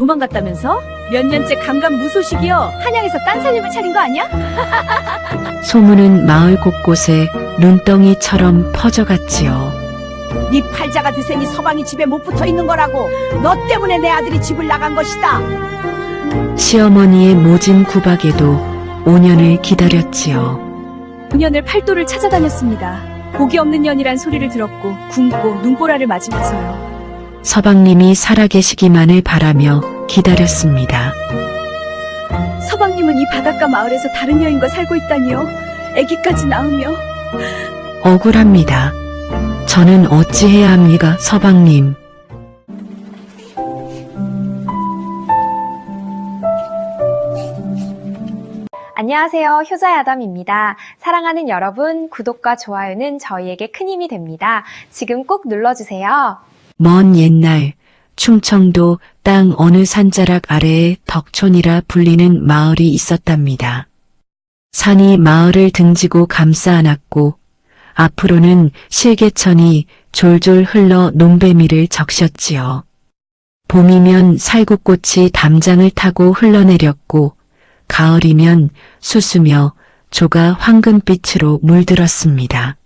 도망갔다면서? 몇 년째 감감무소식이여. 한양에서 딴살림을 차린 거 아니야? 소문은 마을 곳곳에 눈덩이처럼 퍼져갔지요. 네 팔자가 드세니 서방이 집에 못 붙어 있는 거라고. 너 때문에 내 아들이 집을 나간 것이다. 시어머니의 모진 구박에도 5년을 기다렸지요. 5년을 팔도를 찾아다녔습니다. 복이 없는 년이란 소리를 들었고 굶고 눈보라를 맞으면서요. 서방님이 살아계시기만을 바라며 기다렸습니다. 서방님은 이 바닷가 마을에서 다른 여인과 살고 있다니요. 아기까지 낳으며. 억울합니다. 저는 어찌해야 합니까, 서방님? 안녕하세요. 효자야담입니다. 사랑하는 여러분, 구독과 좋아요는 저희에게 큰 힘이 됩니다. 지금 꼭 눌러주세요. 먼 옛날 충청도 땅 어느 산자락 아래에 덕촌이라 불리는 마을이 있었답니다. 산이 마을을 등지고 감싸 안았고 앞으로는 실개천이 졸졸 흘러 논배미를 적셨지요. 봄이면 살구꽃이 담장을 타고 흘러내렸고 가을이면 수수며 조가 황금빛으로 물들었습니다.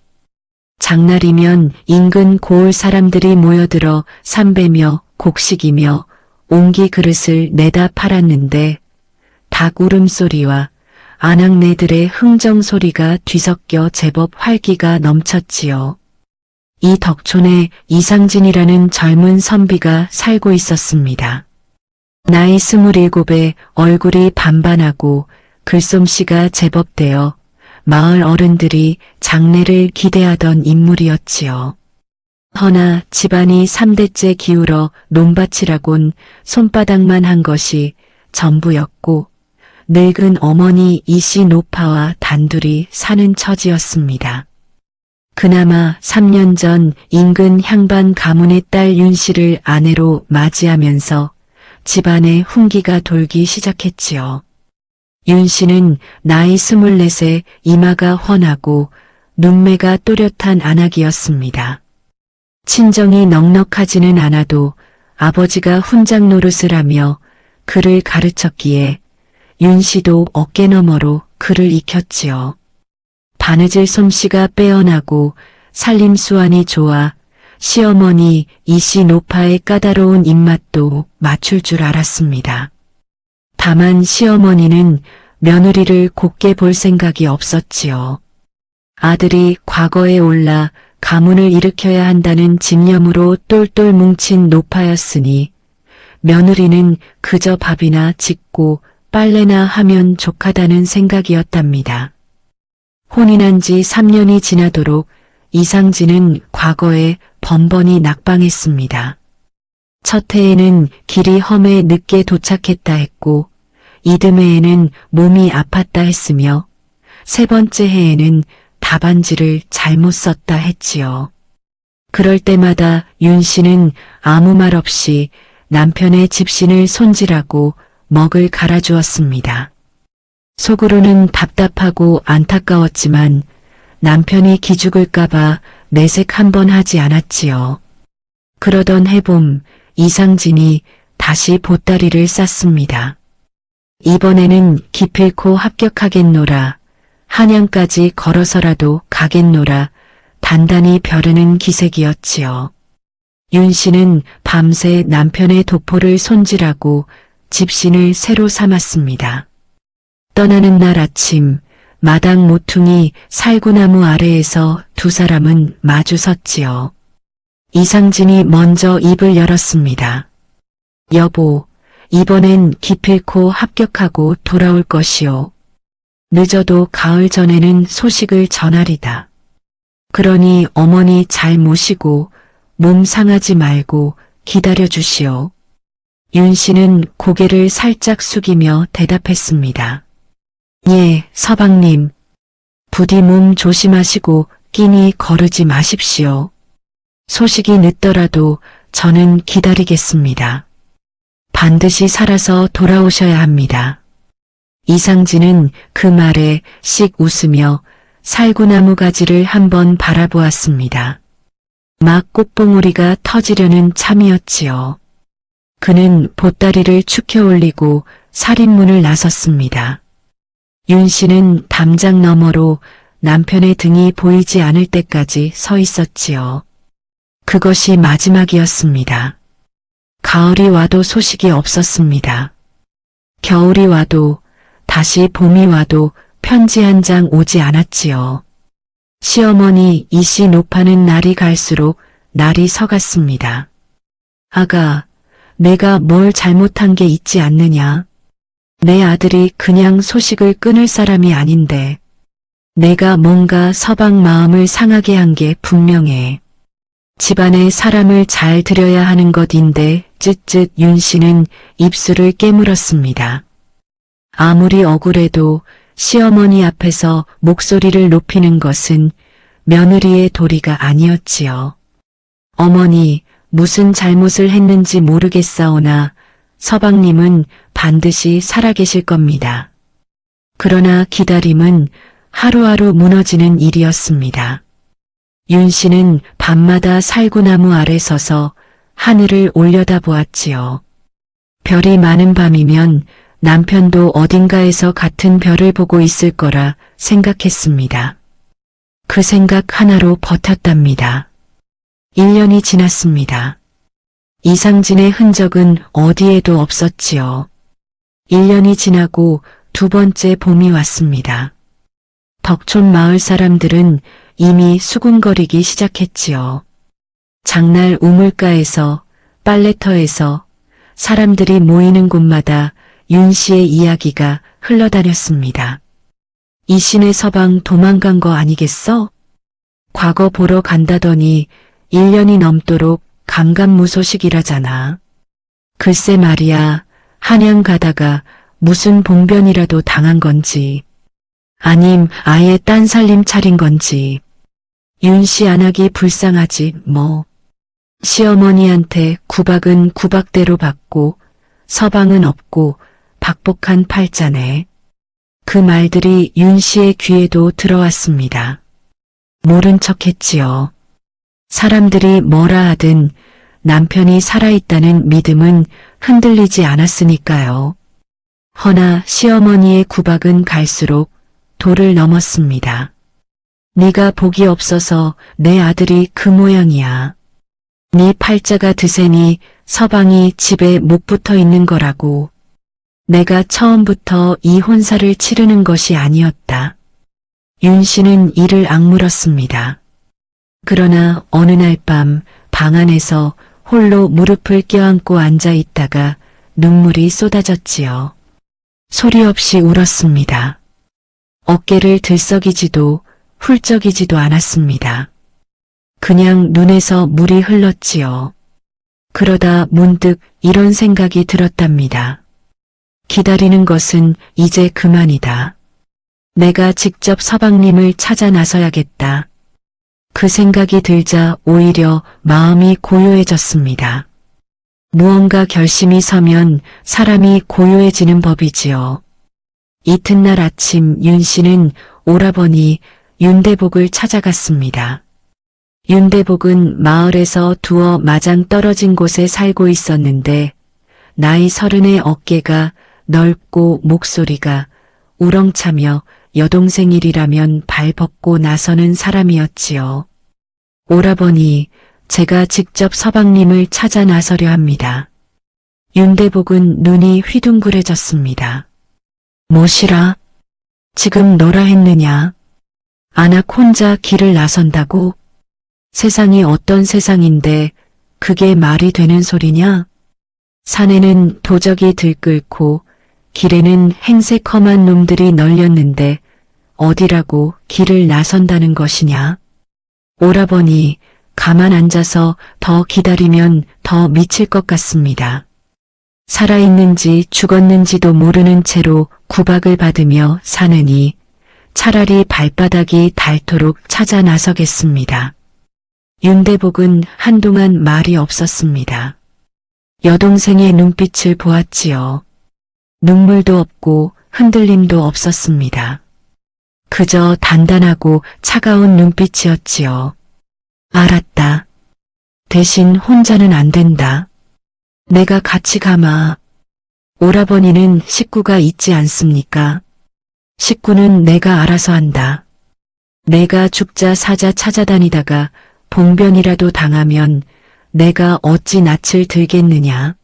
장날이면 인근 고을 사람들이 모여들어 삼배며 곡식이며 옹기 그릇을 내다 팔았는데 닭 울음소리와 아낙네들의 흥정소리가 뒤섞여 제법 활기가 넘쳤지요. 이 덕촌에 이상진이라는 젊은 선비가 살고 있었습니다. 나이 27에 얼굴이 반반하고 글솜씨가 제법 되어 마을 어른들이 장래를 기대하던 인물이었지요. 허나 집안이 3대째 기울어 논밭이라곤 손바닥만 한 것이 전부였고 늙은 어머니 이씨 노파와 단둘이 사는 처지였습니다. 그나마 3년 전 인근 향반 가문의 딸 윤씨를 아내로 맞이하면서 집안에 훈기가 돌기 시작했지요. 윤씨는 나이 24에 이마가 훤하고 눈매가 또렷한 안악이었습니다. 친정이 넉넉하지는 않아도 아버지가 훈장 노릇을 하며 그를 가르쳤기에 윤씨도 어깨너머로 그를 익혔지요. 바느질 솜씨가 빼어나고 살림수완이 좋아 시어머니 이씨 노파의 까다로운 입맛도 맞출 줄 알았습니다. 다만 시어머니는 며느리를 곱게 볼 생각이 없었지요. 아들이 과거에 올라 가문을 일으켜야 한다는 집념으로 똘똘 뭉친 노파였으니 며느리는 그저 밥이나 짓고 빨래나 하면 족하다는 생각이었답니다. 혼인한 지 3년이 지나도록 이상진은 과거에 번번이 낙방했습니다. 첫 해에는 길이 험해 늦게 도착했다 했고 이듬해에는 몸이 아팠다 했으며 세 번째 해에는 답안지를 잘못 썼다 했지요. 그럴 때마다 윤 씨는 아무 말 없이 남편의 집신을 손질하고 먹을 갈아주었습니다. 속으로는 답답하고 안타까웠지만 남편이 기죽을까봐 내색 한번 하지 않았지요. 그러던 해봄 이상진이 다시 보따리를 쌌습니다. 이번에는 기필코 합격하겠노라, 한양까지 걸어서라도 가겠노라 단단히 벼르는 기색이었지요. 윤 씨는 밤새 남편의 도포를 손질하고 집신을 새로 삼았습니다. 떠나는 날 아침 마당 모퉁이 살구나무 아래에서 두 사람은 마주 섰지요. 이상진이 먼저 입을 열었습니다. 여보, 이번엔 기필코 합격하고 돌아올 것이오. 늦어도 가을 전에는 소식을 전하리다. 그러니 어머니 잘 모시고 몸 상하지 말고 기다려 주시오. 윤 씨는 고개를 살짝 숙이며 대답했습니다. 예, 서방님. 부디 몸 조심하시고 끼니 거르지 마십시오. 소식이 늦더라도 저는 기다리겠습니다. 반드시 살아서 돌아오셔야 합니다. 이상진은 그 말에 씩 웃으며 살구나무 가지를 한번 바라보았습니다. 막 꽃봉오리가 터지려는 참이었지요. 그는 보따리를 축혀 올리고 살인문을 나섰습니다. 윤 씨는 담장 너머로 남편의 등이 보이지 않을 때까지 서 있었지요. 그것이 마지막이었습니다. 가을이 와도 소식이 없었습니다. 겨울이 와도 다시 봄이 와도 편지 한 장 오지 않았지요. 시어머니 이 씨 높아는 날이 갈수록 날이 서갔습니다. 아가, 내가 뭘 잘못한 게 있지 않느냐? 내 아들이 그냥 소식을 끊을 사람이 아닌데 내가 뭔가 서방 마음을 상하게 한 게 분명해. 집안에 사람을 잘 들여야 하는 것인데 쯧쯧 윤 씨는 입술을 깨물었습니다. 아무리 억울해도 시어머니 앞에서 목소리를 높이는 것은 며느리의 도리가 아니었지요. 어머니, 무슨 잘못을 했는지 모르겠사오나 서방님은 반드시 살아계실 겁니다. 그러나 기다림은 하루하루 무너지는 일이었습니다. 윤 씨는 밤마다 살구나무 아래 서서 하늘을 올려다보았지요. 별이 많은 밤이면 남편도 어딘가에서 같은 별을 보고 있을 거라 생각했습니다. 그 생각 하나로 버텼답니다. 1년이 지났습니다. 이상진의 흔적은 어디에도 없었지요. 1년이 지나고 두 번째 봄이 왔습니다. 덕촌 마을 사람들은 이미 수군거리기 시작했지요. 장날 우물가에서, 빨래터에서 사람들이 모이는 곳마다 윤 씨의 이야기가 흘러다녔습니다. 이 씨네 서방 도망간 거 아니겠어? 과거 보러 간다더니 1년이 넘도록 감감무소식이라잖아. 글쎄 말이야, 한양 가다가 무슨 봉변이라도 당한 건지, 아님 아예 딴 살림 차린 건지. 윤 씨 안 하기 불쌍하지 뭐. 시어머니한테 구박은 구박대로 받고 서방은 없고 박복한 팔자네. 그 말들이 윤 씨의 귀에도 들어왔습니다. 모른 척했지요. 사람들이 뭐라 하든 남편이 살아있다는 믿음은 흔들리지 않았으니까요. 허나 시어머니의 구박은 갈수록 도를 넘었습니다. 네가 복이 없어서 내 아들이 그 모양이야. 네 팔자가 드세니 서방이 집에 못 붙어 있는 거라고. 내가 처음부터 이 혼사를 치르는 것이 아니었다. 윤 씨는 이를 악물었습니다. 그러나 어느 날 밤 방 안에서 홀로 무릎을 껴안고 앉아 있다가 눈물이 쏟아졌지요. 소리 없이 울었습니다. 어깨를 들썩이지도 훌쩍이지도 않았습니다. 그냥 눈에서 물이 흘렀지요. 그러다 문득 이런 생각이 들었답니다. 기다리는 것은 이제 그만이다. 내가 직접 서방님을 찾아 나서야겠다. 그 생각이 들자 오히려 마음이 고요해졌습니다. 무언가 결심이 서면 사람이 고요해지는 법이지요. 이튿날 아침 윤 씨는 오라버니 윤대복을 찾아갔습니다. 윤대복은 마을에서 두어 마장 떨어진 곳에 살고 있었는데 나이 30의 어깨가 넓고 목소리가 우렁차며 여동생 일이라면 발 벗고 나서는 사람이었지요. 오라버니, 제가 직접 서방님을 찾아 나서려 합니다. 윤대복은 눈이 휘둥그레졌습니다. 뭐시라? 지금 너라 했느냐? 안악 혼자 길을 나선다고? 세상이 어떤 세상인데 그게 말이 되는 소리냐? 산에는 도적이 들끓고 길에는 행색 험한 놈들이 널렸는데 어디라고 길을 나선다는 것이냐? 오라버니, 가만 앉아서 더 기다리면 더 미칠 것 같습니다. 살아있는지 죽었는지도 모르는 채로 구박을 받으며 사느니 차라리 발바닥이 닳도록 찾아 나서겠습니다. 윤대복은 한동안 말이 없었습니다. 여동생의 눈빛을 보았지요. 눈물도 없고 흔들림도 없었습니다. 그저 단단하고 차가운 눈빛이었지요. 알았다. 대신 혼자는 안 된다. 내가 같이 가마. 오라버니는 식구가 있지 않습니까? 식구는 내가 알아서 한다. 내가 죽자 사자 찾아다니다가 봉변이라도 당하면 내가 어찌 낯을 들겠느냐.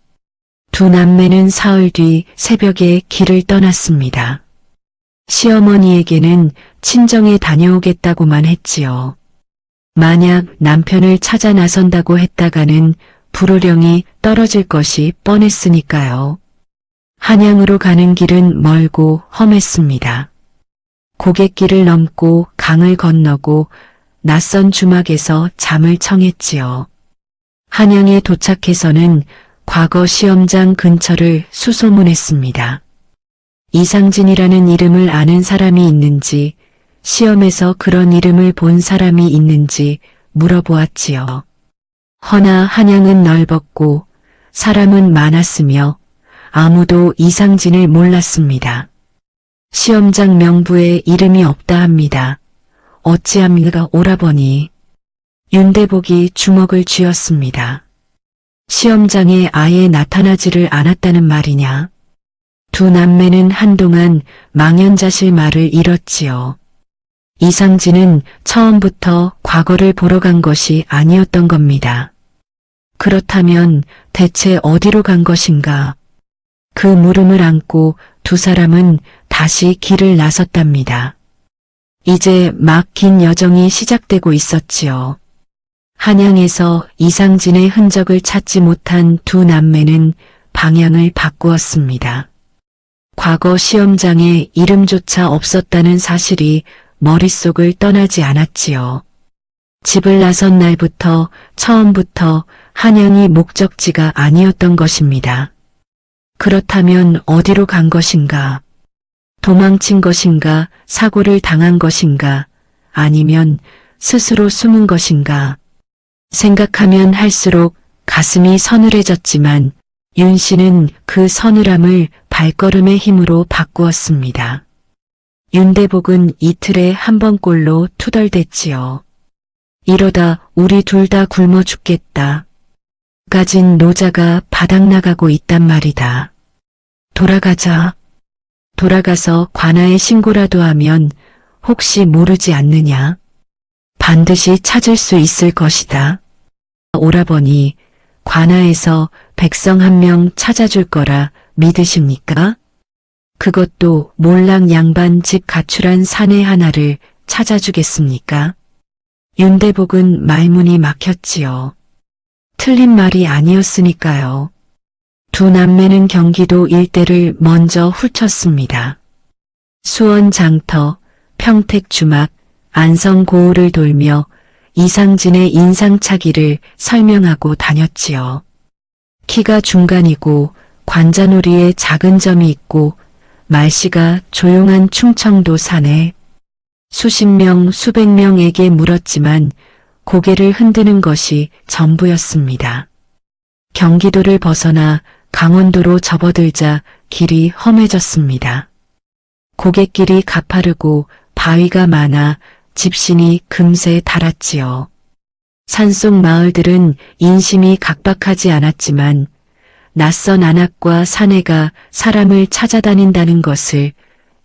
두 남매는 사흘 뒤 새벽에 길을 떠났습니다. 시어머니에게는 친정에 다녀오겠다고만 했지요. 만약 남편을 찾아 나선다고 했다가는 불호령이 떨어질 것이 뻔했으니까요. 한양으로 가는 길은 멀고 험했습니다. 고갯길을 넘고 강을 건너고 낯선 주막에서 잠을 청했지요. 한양에 도착해서는 과거 시험장 근처를 수소문했습니다. 이상진이라는 이름을 아는 사람이 있는지, 시험에서 그런 이름을 본 사람이 있는지 물어보았지요. 허나 한양은 넓었고 사람은 많았으며 아무도 이상진을 몰랐습니다. 시험장 명부에 이름이 없다 합니다. 어찌합니까, 오라버니? 윤대복이 주먹을 쥐었습니다. 시험장에 아예 나타나지를 않았다는 말이냐? 두 남매는 한동안 망연자실 말을 잃었지요. 이상진은 처음부터 과거를 보러 간 것이 아니었던 겁니다. 그렇다면 대체 어디로 간 것인가? 그 물음을 안고 두 사람은 다시 길을 나섰답니다. 이제 막 긴 여정이 시작되고 있었지요. 한양에서 이상진의 흔적을 찾지 못한 두 남매는 방향을 바꾸었습니다. 과거 시험장에 이름조차 없었다는 사실이 머릿속을 떠나지 않았지요. 집을 나선 날부터 처음부터 한양이 목적지가 아니었던 것입니다. 그렇다면 어디로 간 것인가? 도망친 것인가? 사고를 당한 것인가? 아니면 스스로 숨은 것인가? 생각하면 할수록 가슴이 서늘해졌지만 윤 씨는 그 서늘함을 발걸음의 힘으로 바꾸었습니다. 윤대복은 이틀에 한 번꼴로 투덜댔지요. 이러다 우리 둘 다 굶어 죽겠다. 가진 노자가 바닥나가고 있단 말이다. 돌아가자. 돌아가서 관아에 신고라도 하면 혹시 모르지 않느냐. 반드시 찾을 수 있을 것이다. 오라버니, 관아에서 백성 한 명 찾아줄 거라 믿으십니까? 그것도 몰랑 양반 집 가출한 사내 하나를 찾아주겠습니까? 윤대복은 말문이 막혔지요. 틀린 말이 아니었으니까요. 두 남매는 경기도 일대를 먼저 훑었습니다. 수원 장터, 평택 주막, 안성 고을을 돌며 이상진의 인상착의를 설명하고 다녔지요. 키가 중간이고 관자놀이에 작은 점이 있고 말씨가 조용한 충청도 사내. 수십 명, 수백 명에게 물었지만 고개를 흔드는 것이 전부였습니다. 경기도를 벗어나 강원도로 접어들자 길이 험해졌습니다. 고갯길이 가파르고 바위가 많아 집신이 금세 닳았지요. 산속 마을들은 인심이 각박하지 않았지만 낯선 안악과 사내가 사람을 찾아다닌다는 것을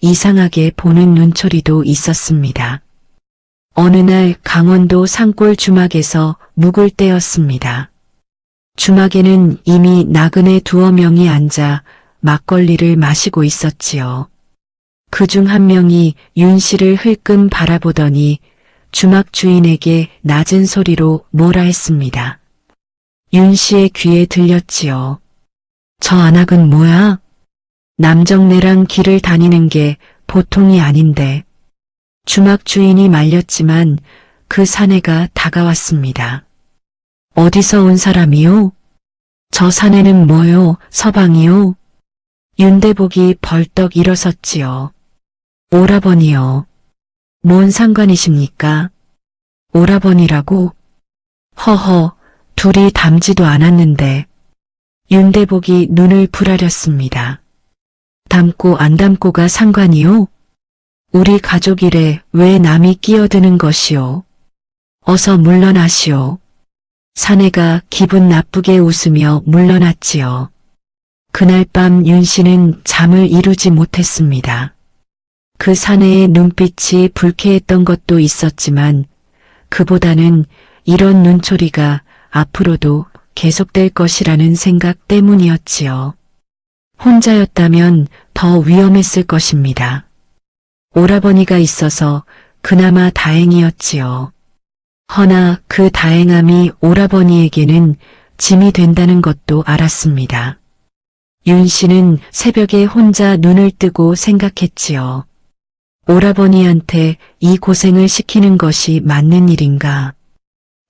이상하게 보는 눈초리도 있었습니다. 어느 날 강원도 산골 주막에서 묵을 때였습니다. 주막에는 이미 나그네 두어 명이 앉아 막걸리를 마시고 있었지요. 그중 한 명이 윤 씨를 흘끔 바라보더니 주막 주인에게 낮은 소리로 뭐라 했습니다. 윤 씨의 귀에 들렸지요. 저 안악은 뭐야? 남정네랑 길을 다니는 게 보통이 아닌데. 주막 주인이 말렸지만 그 사내가 다가왔습니다. 어디서 온 사람이요? 저 사내는 뭐요? 서방이요? 윤대복이 벌떡 일어섰지요. 오라버니요. 뭔 상관이십니까? 오라버니라고? 허허, 둘이 닮지도 않았는데. 윤대복이 눈을 부라렸습니다. 닮고 안 닮고가 상관이요? 우리 가족 일에 왜 남이 끼어드는 것이오? 어서 물러나시오. 사내가 기분 나쁘게 웃으며 물러났지요. 그날 밤 윤 씨는 잠을 이루지 못했습니다. 그 사내의 눈빛이 불쾌했던 것도 있었지만 그보다는 이런 눈초리가 앞으로도 계속될 것이라는 생각 때문이었지요. 혼자였다면 더 위험했을 것입니다. 오라버니가 있어서 그나마 다행이었지요. 허나 그 다행함이 오라버니에게는 짐이 된다는 것도 알았습니다. 윤 씨는 새벽에 혼자 눈을 뜨고 생각했지요. 오라버니한테 이 고생을 시키는 것이 맞는 일인가?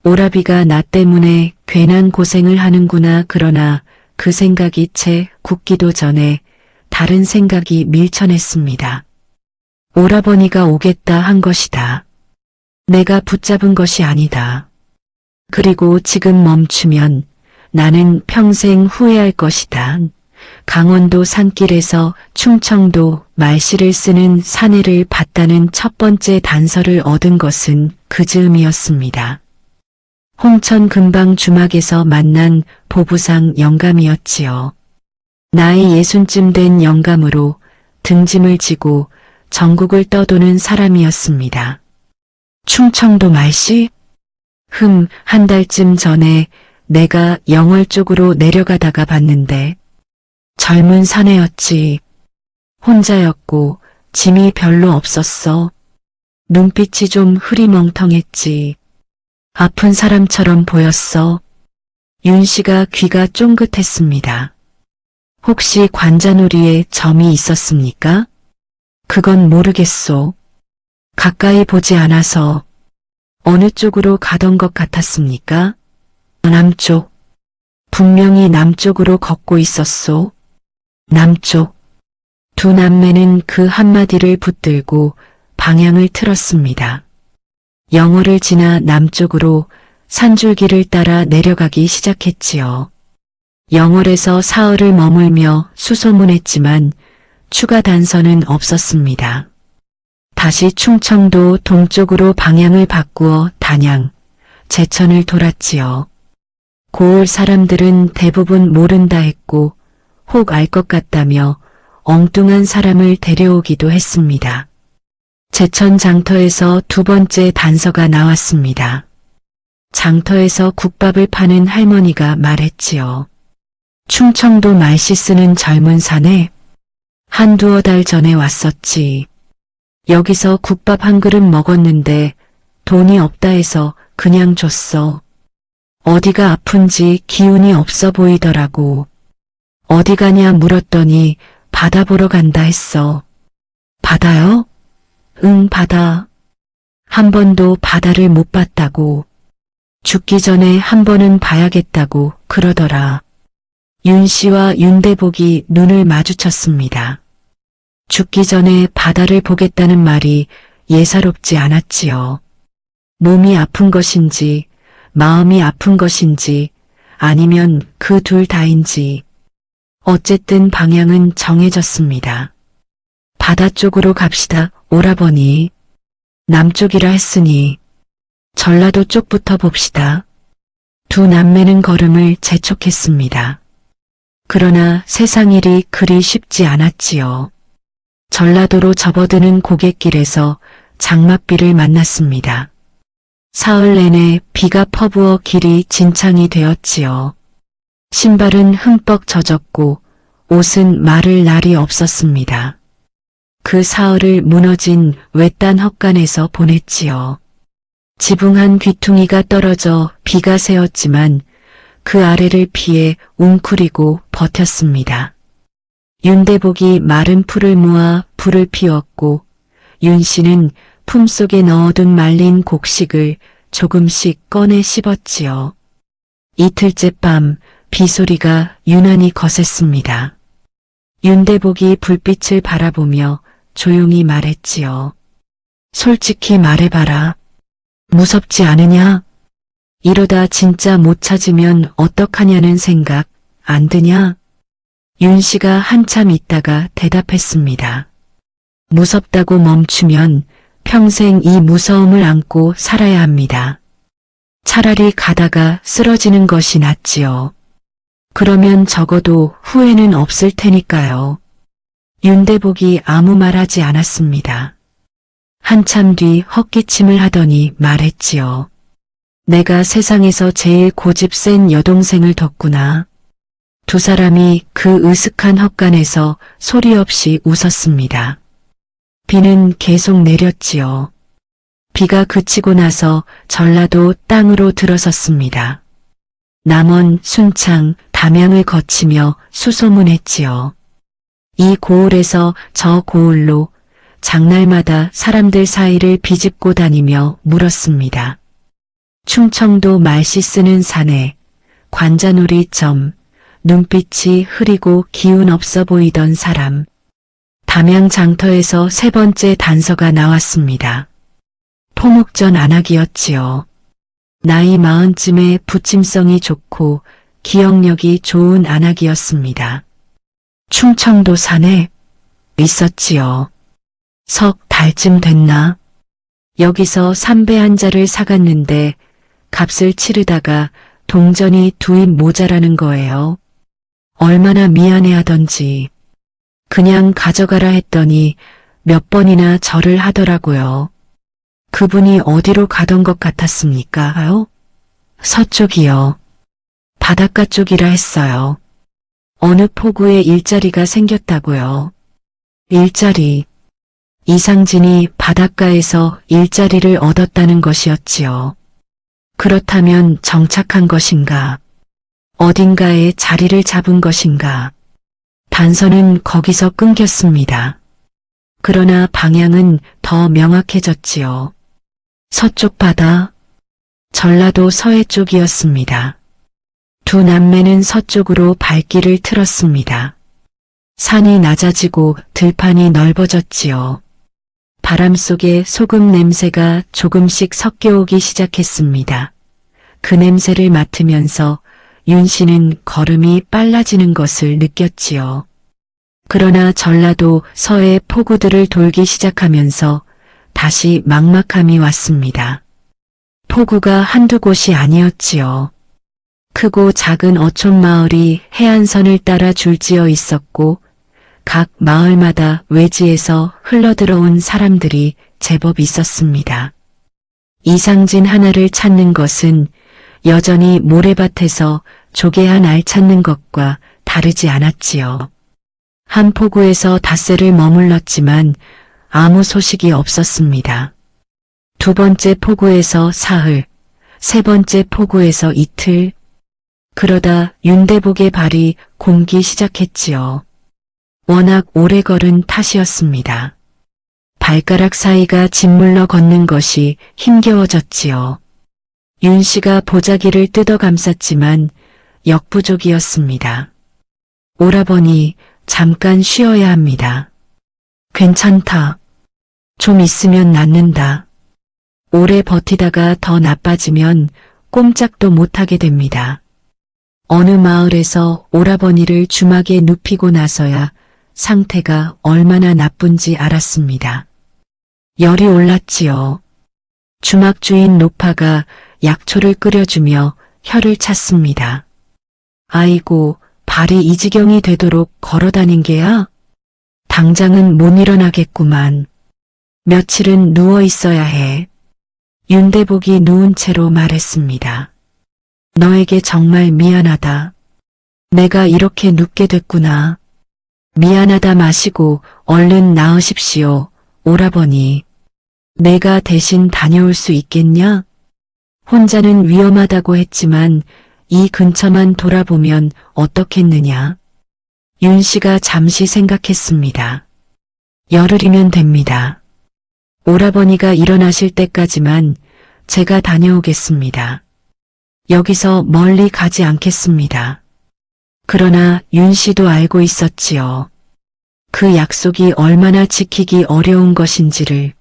오라비가 나 때문에 괜한 고생을 하는구나. 그러나 그 생각이 채 굳기도 전에 다른 생각이 밀쳐냈습니다. 오라버니가 오겠다 한 것이다. 내가 붙잡은 것이 아니다. 그리고 지금 멈추면 나는 평생 후회할 것이다. 강원도 산길에서 충청도 말씨를 쓰는 사내를 봤다는 첫 번째 단서를 얻은 것은 그 즈음이었습니다. 홍천 근방 주막에서 만난 보부상 영감이었지요. 나이 60쯤 된 영감으로 등짐을 지고 전국을 떠도는 사람이었습니다. 충청도 말씨? 한 달쯤 전에 내가 영월 쪽으로 내려가다가 봤는데 젊은 사내였지. 혼자였고 짐이 별로 없었어. 눈빛이 좀 흐리멍텅했지. 아픈 사람처럼 보였어. 윤 씨가 귀가 쫑긋했습니다. 혹시 관자놀이에 점이 있었습니까? 그건 모르겠소. 가까이 보지 않아서. 어느 쪽으로 가던 것 같았습니까? 남쪽. 분명히 남쪽으로 걷고 있었소. 남쪽. 두 남매는 그 한마디를 붙들고 방향을 틀었습니다. 영월을 지나 남쪽으로 산줄기를 따라 내려가기 시작했지요. 영월에서 사흘을 머물며 수소문했지만 추가 단서는 없었습니다. 다시 충청도 동쪽으로 방향을 바꾸어 단양, 제천을 돌았지요. 고을 사람들은 대부분 모른다 했고 혹 알 것 같다며 엉뚱한 사람을 데려오기도 했습니다. 제천 장터에서 두 번째 단서가 나왔습니다. 장터에서 국밥을 파는 할머니가 말했지요. 충청도 말씨 쓰는 젊은 사내? 한두어 달 전에 왔었지. 여기서 국밥 한 그릇 먹었는데 돈이 없다 해서 그냥 줬어. 어디가 아픈지 기운이 없어 보이더라고. 어디 가냐 물었더니 바다 보러 간다 했어. 바다요? 응, 바다. 한 번도 바다를 못 봤다고. 죽기 전에 한 번은 봐야겠다고 그러더라. 윤 씨와 윤대복이 눈을 마주쳤습니다. 죽기 전에 바다를 보겠다는 말이 예사롭지 않았지요. 몸이 아픈 것인지 마음이 아픈 것인지 아니면 그 둘 다인지 어쨌든 방향은 정해졌습니다. 바다 쪽으로 갑시다, 오라버니. 남쪽이라 했으니 전라도 쪽부터 봅시다. 두 남매는 걸음을 재촉했습니다. 그러나 세상 일이 그리 쉽지 않았지요. 전라도로 접어드는 고갯길에서 장맛비를 만났습니다. 사흘 내내 비가 퍼부어 길이 진창이 되었지요. 신발은 흠뻑 젖었고 옷은 마를 날이 없었습니다. 그 사흘을 무너진 외딴 헛간에서 보냈지요. 지붕한 귀퉁이가 떨어져 비가 새었지만 그 아래를 피해 웅크리고 버텼습니다. 윤대복이 마른 풀을 모아 불을 피웠고 윤 씨는 품속에 넣어둔 말린 곡식을 조금씩 꺼내 씹었지요. 이틀째 밤 비소리가 유난히 거셌습니다. 윤대복이 불빛을 바라보며 조용히 말했지요. 솔직히 말해봐라. 무섭지 않으냐? 이러다 진짜 못 찾으면 어떡하냐는 생각 안 드냐? 윤 씨가 한참 있다가 대답했습니다. 무섭다고 멈추면 평생 이 무서움을 안고 살아야 합니다. 차라리 가다가 쓰러지는 것이 낫지요. 그러면 적어도 후회는 없을 테니까요. 윤대복이 아무 말하지 않았습니다. 한참 뒤 헛기침을 하더니 말했지요. 내가 세상에서 제일 고집 센 여동생을 뒀구나. 두 사람이 그 으슥한 헛간에서 소리 없이 웃었습니다. 비는 계속 내렸지요. 비가 그치고 나서 전라도 땅으로 들어섰습니다. 남원, 순창, 담양을 거치며 수소문했지요. 이 고을에서 저 고을로 장날마다 사람들 사이를 비집고 다니며 물었습니다. 충청도 말씨 쓰는 사내, 관자놀이점, 눈빛이 흐리고 기운 없어 보이던 사람. 담양 장터에서 세 번째 단서가 나왔습니다. 토목전 안악이었지요. 나이 40쯤에 부침성이 좋고 기억력이 좋은 안악이었습니다. 충청도 산에 있었지요. 석 달쯤 됐나? 여기서 삼배 한 자를 사갔는데 값을 치르다가 동전이 2입 모자라는 거예요. 얼마나 미안해하던지. 그냥 가져가라 했더니 몇 번이나 절을 하더라고요. 그분이 어디로 가던 것 같았습니까? 서쪽이요. 바닷가 쪽이라 했어요. 어느 포구에 일자리가 생겼다고요. 일자리. 이상진이 바닷가에서 일자리를 얻었다는 것이었지요. 그렇다면 정착한 것인가? 어딘가에 자리를 잡은 것인가? 단서는 거기서 끊겼습니다. 그러나 방향은 더 명확해졌지요. 서쪽 바다, 전라도 서해 쪽이었습니다. 두 남매는 서쪽으로 발길을 틀었습니다. 산이 낮아지고 들판이 넓어졌지요. 바람 속에 소금 냄새가 조금씩 섞여오기 시작했습니다. 그 냄새를 맡으면서 윤 씨는 걸음이 빨라지는 것을 느꼈지요. 그러나 전라도 서해 포구들을 돌기 시작하면서 다시 막막함이 왔습니다. 포구가 한두 곳이 아니었지요. 크고 작은 어촌 마을이 해안선을 따라 줄지어 있었고 각 마을마다 외지에서 흘러들어온 사람들이 제법 있었습니다. 이상진 하나를 찾는 것은 여전히 모래밭에서 조개 한 알 찾는 것과 다르지 않았지요. 한 포구에서 닷새를 머물렀지만 아무 소식이 없었습니다. 두 번째 포구에서 사흘, 세 번째 포구에서 이틀. 그러다 윤대복의 발이 굼기 시작했지요. 워낙 오래 걸은 탓이었습니다. 발가락 사이가 짓물러 걷는 것이 힘겨워졌지요. 윤 씨가 보자기를 뜯어 감쌌지만 역부족이었습니다. 오라버니, 잠깐 쉬어야 합니다. 괜찮다. 좀 있으면 낫는다. 오래 버티다가 더 나빠지면 꼼짝도 못하게 됩니다. 어느 마을에서 오라버니를 주막에 눕히고 나서야 상태가 얼마나 나쁜지 알았습니다. 열이 올랐지요. 주막 주인 노파가 약초를 끓여주며 혀를 찼습니다. 아이고, 발이 이 지경이 되도록 걸어다닌 게야? 당장은 못 일어나겠구만. 며칠은 누워 있어야 해. 윤대복이 누운 채로 말했습니다. 너에게 정말 미안하다. 내가 이렇게 눕게 됐구나. 미안하다 마시고 얼른 나으십시오, 오라버니. 내가 대신 다녀올 수 있겠냐? 혼자는 위험하다고 했지만 이 근처만 돌아보면 어떻겠느냐? 윤 씨가 잠시 생각했습니다. 열흘이면 됩니다. 오라버니가 일어나실 때까지만 제가 다녀오겠습니다. 여기서 멀리 가지 않겠습니다. 그러나 윤 씨도 알고 있었지요. 그 약속이 얼마나 지키기 어려운 것인지를.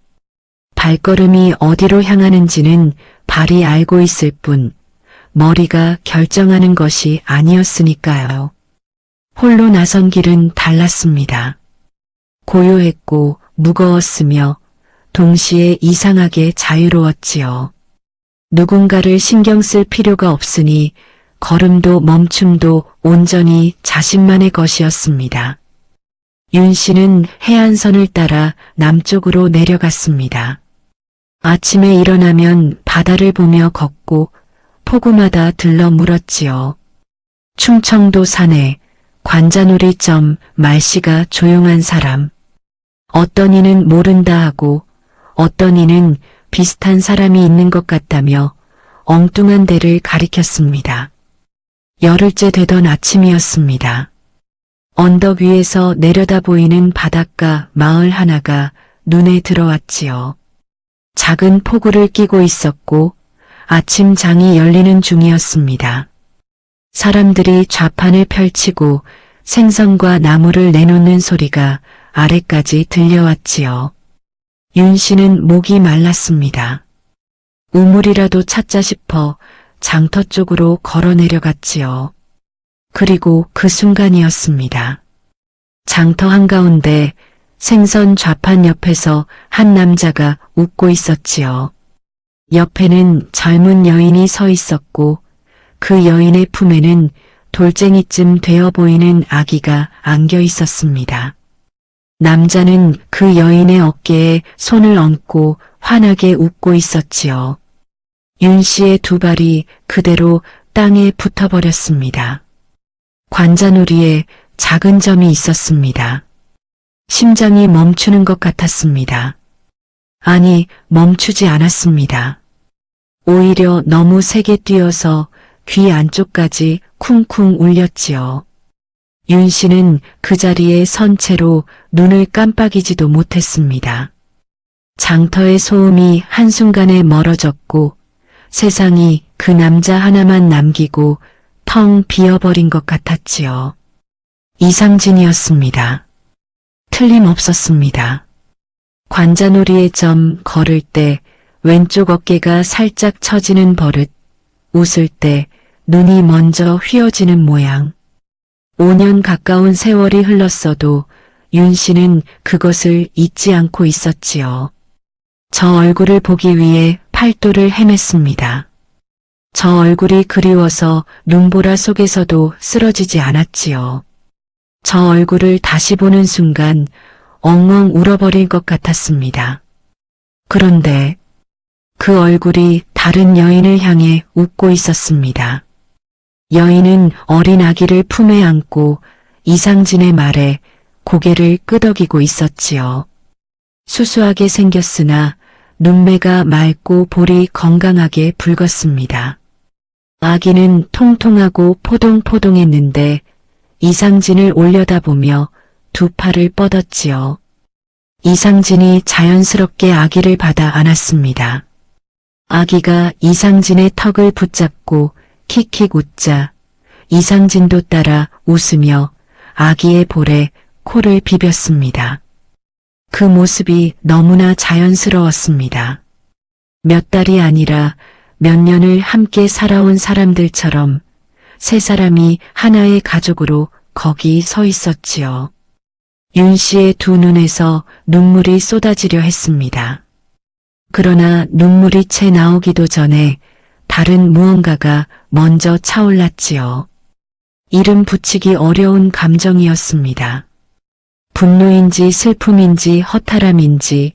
발걸음이 어디로 향하는지는 발이 알고 있을 뿐 머리가 결정하는 것이 아니었으니까요. 홀로 나선 길은 달랐습니다. 고요했고 무거웠으며 동시에 이상하게 자유로웠지요. 누군가를 신경 쓸 필요가 없으니 걸음도 멈춤도 온전히 자신만의 것이었습니다. 윤 씨는 해안선을 따라 남쪽으로 내려갔습니다. 아침에 일어나면 바다를 보며 걷고 포구마다 들러 물었지요. 충청도 산에 관자놀이점 말씨가 조용한 사람. 어떤 이는 모른다 하고 어떤 이는 비슷한 사람이 있는 것 같다며 엉뚱한 데를 가리켰습니다. 열흘째 되던 아침이었습니다. 언덕 위에서 내려다 보이는 바닷가 마을 하나가 눈에 들어왔지요. 작은 포구를 끼고 있었고 아침장이 열리는 중이었습니다. 사람들이 좌판을 펼치고 생선과 나물을 내놓는 소리가 아래까지 들려왔지요. 윤 씨는 목이 말랐습니다. 우물이라도 찾자 싶어 장터 쪽으로 걸어 내려갔지요. 그리고 그 순간이었습니다. 장터 한가운데 생선 좌판 옆에서 한 남자가 웃고 있었지요. 옆에는 젊은 여인이 서 있었고 그 여인의 품에는 돌쟁이쯤 되어 보이는 아기가 안겨 있었습니다. 남자는 그 여인의 어깨에 손을 얹고 환하게 웃고 있었지요. 윤 씨의 두 발이 그대로 땅에 붙어버렸습니다. 관자놀이에 작은 점이 있었습니다. 심장이 멈추는 것 같았습니다. 아니, 멈추지 않았습니다. 오히려 너무 세게 뛰어서 귀 안쪽까지 쿵쿵 울렸지요. 윤 씨는 그 자리에 선 채로 눈을 깜빡이지도 못했습니다. 장터의 소음이 한순간에 멀어졌고 세상이 그 남자 하나만 남기고 텅 비어버린 것 같았지요. 이상진이었습니다. 틀림없었습니다. 관자놀이의 점 걸을 때 왼쪽 어깨가 살짝 처지는 버릇, 웃을 때 눈이 먼저 휘어지는 모양. 5년 가까운 세월이 흘렀어도 윤 씨는 그것을 잊지 않고 있었지요. 저 얼굴을 보기 위해 팔도를 헤맸습니다. 저 얼굴이 그리워서 눈보라 속에서도 쓰러지지 않았지요. 저 얼굴을 다시 보는 순간 엉엉 울어버릴 것 같았습니다. 그런데 그 얼굴이 다른 여인을 향해 웃고 있었습니다. 여인은 어린 아기를 품에 안고 이상진의 말에 고개를 끄덕이고 있었지요. 수수하게 생겼으나 눈매가 맑고 볼이 건강하게 붉었습니다. 아기는 통통하고 포동포동했는데 이상진을 올려다보며 두 팔을 뻗었지요. 이상진이 자연스럽게 아기를 받아 안았습니다. 아기가 이상진의 턱을 붙잡고 킥킥 웃자 이상진도 따라 웃으며 아기의 볼에 코를 비볐습니다. 그 모습이 너무나 자연스러웠습니다. 몇 달이 아니라 몇 년을 함께 살아온 사람들처럼 세 사람이 하나의 가족으로 거기 서 있었지요. 윤 씨의 두 눈에서 눈물이 쏟아지려 했습니다. 그러나 눈물이 채 나오기도 전에 다른 무언가가 먼저 차올랐지요. 이름 붙이기 어려운 감정이었습니다. 분노인지 슬픔인지 허탈함인지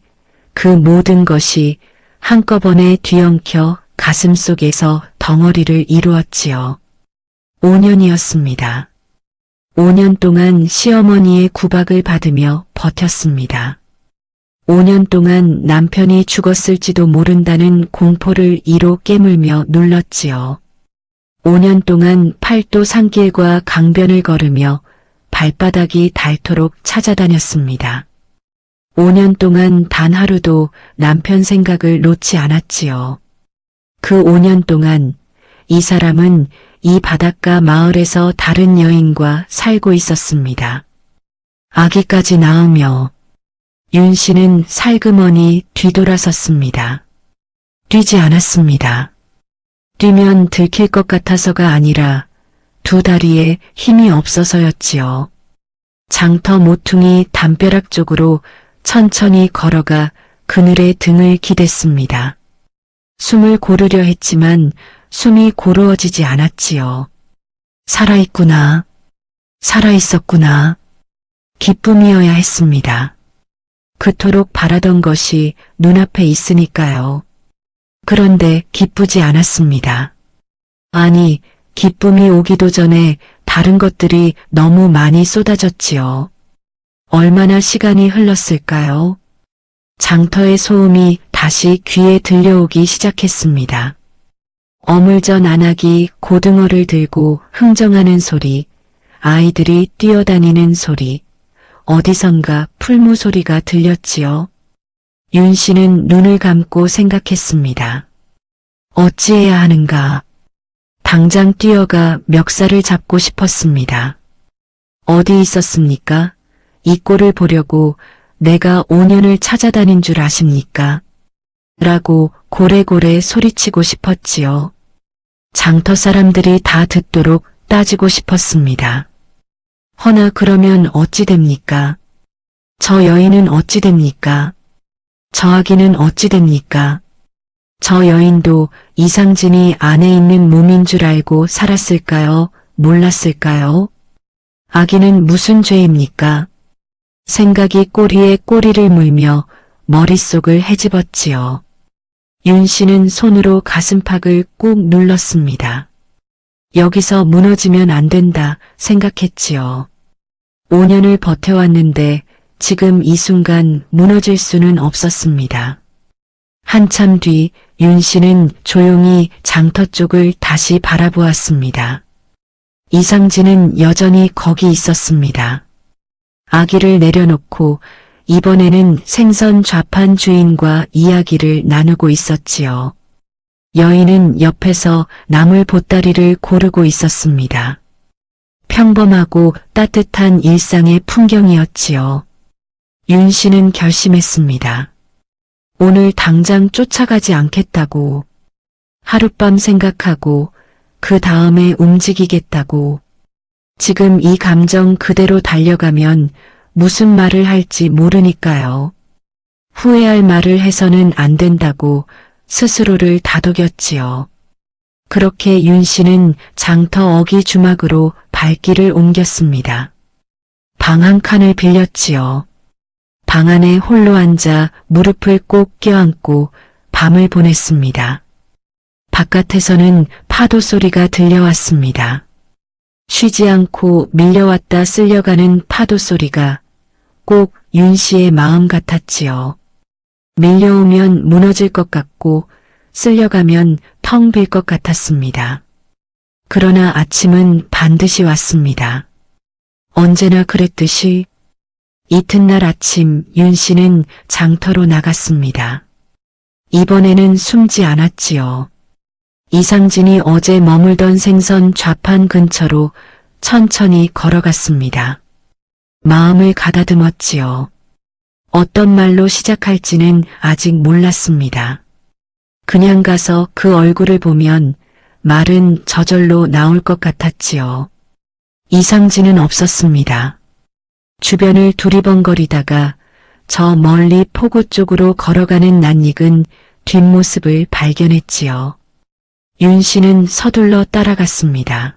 그 모든 것이 한꺼번에 뒤엉켜 가슴 속에서 덩어리를 이루었지요. 5년이었습니다. 5년 동안 시어머니의 구박을 받으며 버텼습니다. 5년 동안 남편이 죽었을지도 모른다는 공포를 이로 깨물며 눌렀지요. 5년 동안 팔도 산길과 강변을 걸으며 발바닥이 닳도록 찾아다녔습니다. 5년 동안 단 하루도 남편 생각을 놓지 않았지요. 그 5년 동안 이 사람은 이 바닷가 마을에서 다른 여인과 살고 있었습니다. 아기까지 낳으며 윤 씨는 살그머니 뒤돌아섰습니다. 뛰지 않았습니다. 뛰면 들킬 것 같아서가 아니라 두 다리에 힘이 없어서였지요. 장터 모퉁이 담벼락 쪽으로 천천히 걸어가 그늘에 등을 기댔습니다. 숨을 고르려 했지만 숨이 고르어지지 않았지요. 살아있구나. 살아있었구나. 기쁨이어야 했습니다. 그토록 바라던 것이 눈앞에 있으니까요. 그런데 기쁘지 않았습니다. 아니, 기쁨이 오기도 전에 다른 것들이 너무 많이 쏟아졌지요. 얼마나 시간이 흘렀을까요? 장터의 소음이 다시 귀에 들려오기 시작했습니다. 어물전 안악이 고등어를 들고 흥정하는 소리, 아이들이 뛰어다니는 소리, 어디선가 풀무 소리가 들렸지요. 윤 씨는 눈을 감고 생각했습니다. 어찌해야 하는가? 당장 뛰어가 멱살을 잡고 싶었습니다. 어디 있었습니까? 이 꼴을 보려고 내가 5년을 찾아다닌 줄 아십니까? 라고 고래고래 소리치고 싶었지요. 장터 사람들이 다 듣도록 따지고 싶었습니다. 허나 그러면 어찌 됩니까? 저 여인은 어찌 됩니까? 저 아기는 어찌 됩니까? 저 여인도 이상진이 안에 있는 몸인 줄 알고 살았을까요? 몰랐을까요? 아기는 무슨 죄입니까? 생각이 꼬리에 꼬리를 물며 머릿속을 헤집었지요. 윤 씨는 손으로 가슴팍을 꾹 눌렀습니다. 여기서 무너지면 안 된다 생각했지요. 5년을 버텨왔는데 지금 이 순간 무너질 수는 없었습니다. 한참 뒤 윤 씨는 조용히 장터 쪽을 다시 바라보았습니다. 이상진은 여전히 거기 있었습니다. 아기를 내려놓고 이번에는 생선 좌판 주인과 이야기를 나누고 있었지요. 여인은 옆에서 나물 보따리를 고르고 있었습니다. 평범하고 따뜻한 일상의 풍경이었지요. 윤 씨는 결심했습니다. 오늘 당장 쫓아가지 않겠다고. 하룻밤 생각하고 그 다음에 움직이겠다고. 지금 이 감정 그대로 달려가면 무슨 말을 할지 모르니까요. 후회할 말을 해서는 안 된다고 스스로를 다독였지요. 그렇게 윤 씨는 장터 어기 주막으로 발길을 옮겼습니다. 방 한 칸을 빌렸지요. 방 안에 홀로 앉아 무릎을 꼭 껴안고 밤을 보냈습니다. 바깥에서는 파도 소리가 들려왔습니다. 쉬지 않고 밀려왔다 쓸려가는 파도 소리가 꼭 윤 씨의 마음 같았지요. 밀려오면 무너질 것 같고 쓸려가면 텅 빌 것 같았습니다. 그러나 아침은 반드시 왔습니다. 언제나 그랬듯이 이튿날 아침 윤 씨는 장터로 나갔습니다. 이번에는 숨지 않았지요. 이상진이 어제 머물던 생선 좌판 근처로 천천히 걸어갔습니다. 마음을 가다듬었지요. 어떤 말로 시작할지는 아직 몰랐습니다. 그냥 가서 그 얼굴을 보면 말은 저절로 나올 것 같았지요. 이상진은 없었습니다. 주변을 두리번거리다가 저 멀리 포구 쪽으로 걸어가는 낯익은 뒷모습을 발견했지요. 윤 씨는 서둘러 따라갔습니다.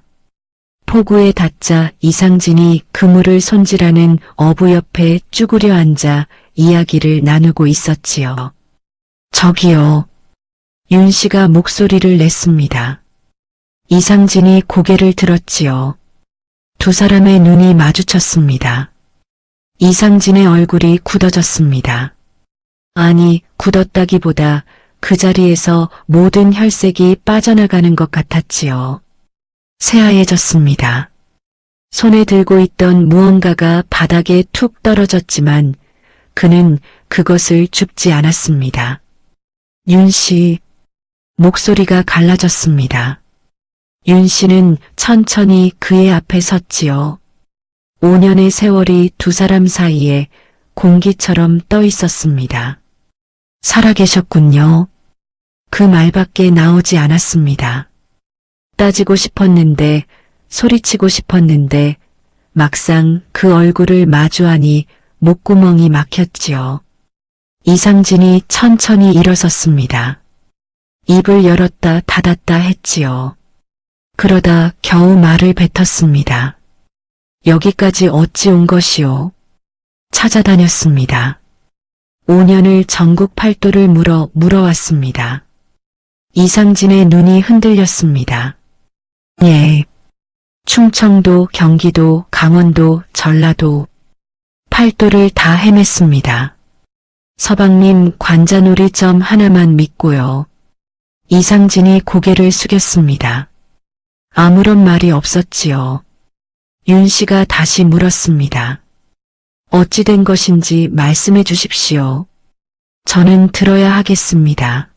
포구에 닿자 이상진이 그물을 손질하는 어부 옆에 쭈그려 앉아 이야기를 나누고 있었지요. 저기요. 윤 씨가 목소리를 냈습니다. 이상진이 고개를 들었지요. 두 사람의 눈이 마주쳤습니다. 이상진의 얼굴이 굳어졌습니다. 아니, 굳었다기보다 그 자리에서 모든 혈색이 빠져나가는 것 같았지요. 새하얘졌습니다. 손에 들고 있던 무언가가 바닥에 툭 떨어졌지만 그는 그것을 줍지 않았습니다. 윤 씨, 목소리가 갈라졌습니다. 윤 씨는 천천히 그의 앞에 섰지요. 5년의 세월이 두 사람 사이에 공기처럼 떠 있었습니다. 살아계셨군요. 그 말밖에 나오지 않았습니다. 따지고 싶었는데, 소리치고 싶었는데, 막상 그 얼굴을 마주하니 목구멍이 막혔지요. 이상진이 천천히 일어섰습니다. 입을 열었다 닫았다 했지요. 그러다 겨우 말을 뱉었습니다. 여기까지 어찌 온 것이오? 찾아다녔습니다. 5년을 전국 팔도를 물어왔습니다. 이상진의 눈이 흔들렸습니다. 예. 충청도, 경기도, 강원도, 전라도, 팔도를 다 헤맸습니다. 서방님 관자놀이 점 하나만 믿고요. 이상진이 고개를 숙였습니다. 아무런 말이 없었지요. 윤 씨가 다시 물었습니다. 어찌 된 것인지 말씀해 주십시오. 저는 들어야 하겠습니다.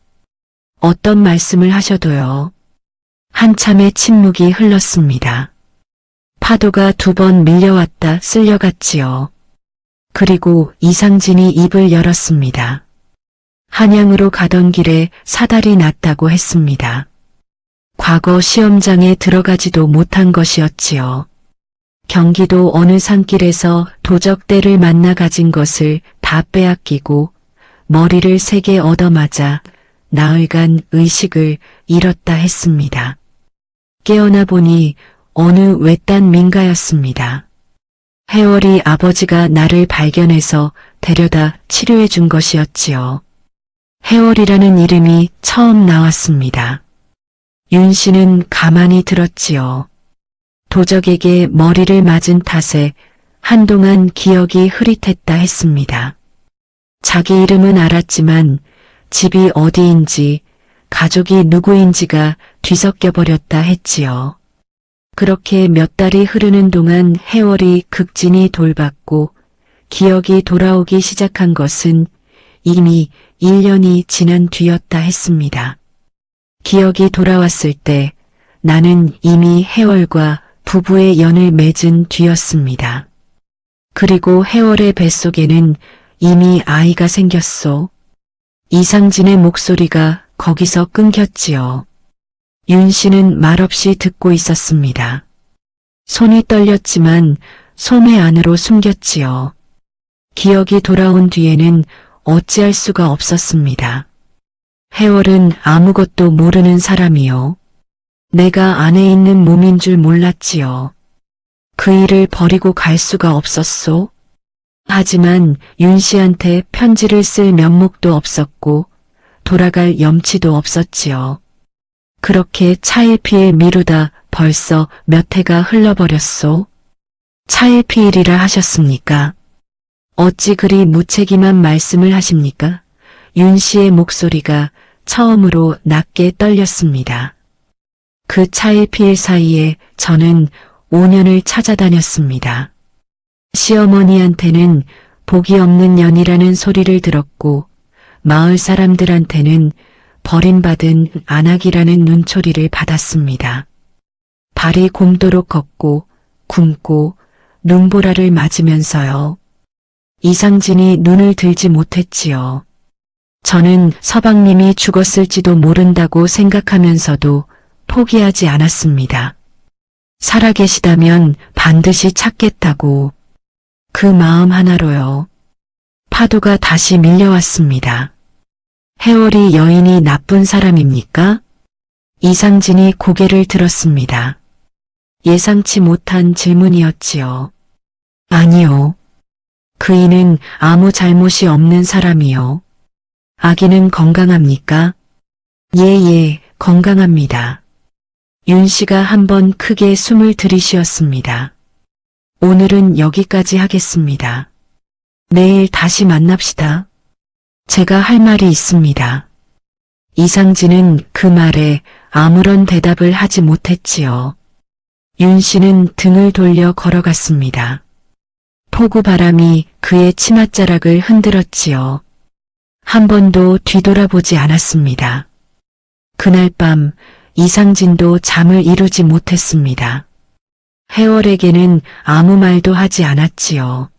어떤 말씀을 하셔도요. 한참의 침묵이 흘렀습니다. 파도가 2번 밀려왔다 쓸려갔지요. 그리고 이상진이 입을 열었습니다. 한양으로 가던 길에 사달이 났다고 했습니다. 과거 시험장에 들어가지도 못한 것이었지요. 경기도 어느 산길에서 도적대를 만나 가진 것을 다 빼앗기고 머리를 3개 얻어맞아 나흘간 의식을 잃었다 했습니다. 깨어나 보니 어느 외딴 민가였습니다. 해월이 아버지가 나를 발견해서 데려다 치료해 준 것이었지요. 해월이라는 이름이 처음 나왔습니다. 윤 씨는 가만히 들었지요. 도적에게 머리를 맞은 탓에 한동안 기억이 흐릿했다 했습니다. 자기 이름은 알았지만 집이 어디인지 가족이 누구인지가 뒤섞여 버렸다 했지요. 그렇게 몇 달이 흐르는 동안 해월이 극진히 돌봤고 기억이 돌아오기 시작한 것은 이미 1년이 지난 뒤였다 했습니다. 기억이 돌아왔을 때 나는 이미 해월과 부부의 연을 맺은 뒤였습니다. 그리고 해월의 뱃속에는 이미 아이가 생겼소. 이상진의 목소리가 거기서 끊겼지요. 윤 씨는 말없이 듣고 있었습니다. 손이 떨렸지만 소매 안으로 숨겼지요. 기억이 돌아온 뒤에는 어찌할 수가 없었습니다. 해월은 아무것도 모르는 사람이요. 내가 안에 있는 몸인 줄 몰랐지요. 그 일을 버리고 갈 수가 없었소. 하지만 윤 씨한테 편지를 쓸 면목도 없었고 돌아갈 염치도 없었지요. 그렇게 차일피일 미루다 벌써 몇 해가 흘러버렸소. 차일피일이라 하셨습니까? 어찌 그리 무책임한 말씀을 하십니까? 윤 씨의 목소리가 처음으로 낮게 떨렸습니다. 그 차일피일 사이에 저는 5년을 찾아다녔습니다. 시어머니한테는 복이 없는 년이라는 소리를 들었고 마을 사람들한테는 버림받은 안악이라는 눈초리를 받았습니다. 발이 굼도록 걷고 굶고 눈보라를 맞으면서요. 이상진이 눈을 들지 못했지요. 저는 서방님이 죽었을지도 모른다고 생각하면서도 포기하지 않았습니다. 살아계시다면 반드시 찾겠다고. 그 마음 하나로요. 파도가 다시 밀려왔습니다. 해월이 여인이 나쁜 사람입니까? 이상진이 고개를 들었습니다. 예상치 못한 질문이었지요. 아니요. 그이는 아무 잘못이 없는 사람이요. 아기는 건강합니까? 예, 건강합니다. 윤 씨가 한번 크게 숨을 들이쉬었습니다. 오늘은 여기까지 하겠습니다. 내일 다시 만납시다. 제가 할 말이 있습니다. 이상진은 그 말에 아무런 대답을 하지 못했지요. 윤 씨는 등을 돌려 걸어갔습니다. 폭우 바람이 그의 치맛자락을 흔들었지요. 한 번도 뒤돌아보지 않았습니다. 그날 밤 이상진도 잠을 이루지 못했습니다. 해월에게는 아무 말도 하지 않았지요.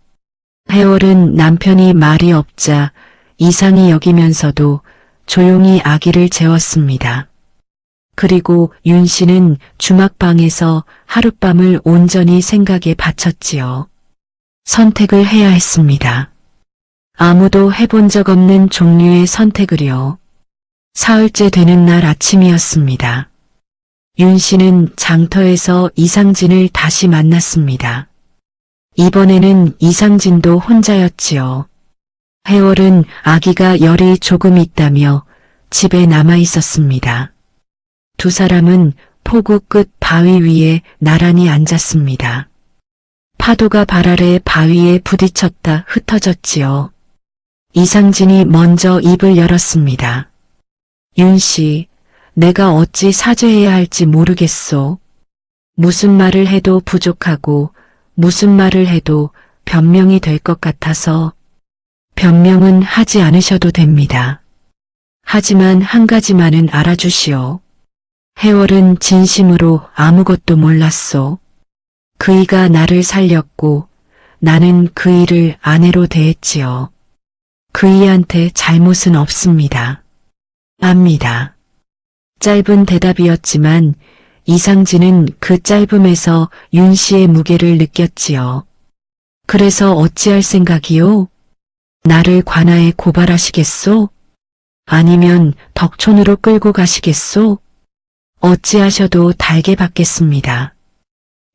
해월은 남편이 말이 없자 이상히 여기면서도 조용히 아기를 재웠습니다. 그리고 윤 씨는 주막방에서 하룻밤을 온전히 생각에 바쳤지요. 선택을 해야 했습니다. 아무도 해본 적 없는 종류의 선택을요. 사흘째 되는 날 아침이었습니다. 윤 씨는 장터에서 이상진을 다시 만났습니다. 이번에는 이상진도 혼자였지요. 해월은 아기가 열이 조금 있다며 집에 남아 있었습니다. 두 사람은 포구 끝 바위 위에 나란히 앉았습니다. 파도가 발 아래 바위에 부딪혔다 흩어졌지요. 이상진이 먼저 입을 열었습니다. 윤 씨, 내가 어찌 사죄해야 할지 모르겠소. 무슨 말을 해도 부족하고 무슨 말을 해도 변명이 될 것 같아서 변명은 하지 않으셔도 됩니다. 하지만 한 가지만은 알아주시오. 해월은 진심으로 아무것도 몰랐소. 그이가 나를 살렸고 나는 그이를 아내로 대했지요. 그이한테 잘못은 없습니다. 압니다. 짧은 대답이었지만 이상진은 그 짧음에서 윤 씨의 무게를 느꼈지요. 그래서 어찌할 생각이요? 나를 관아에 고발하시겠소? 아니면 덕촌으로 끌고 가시겠소? 어찌하셔도 달게 받겠습니다.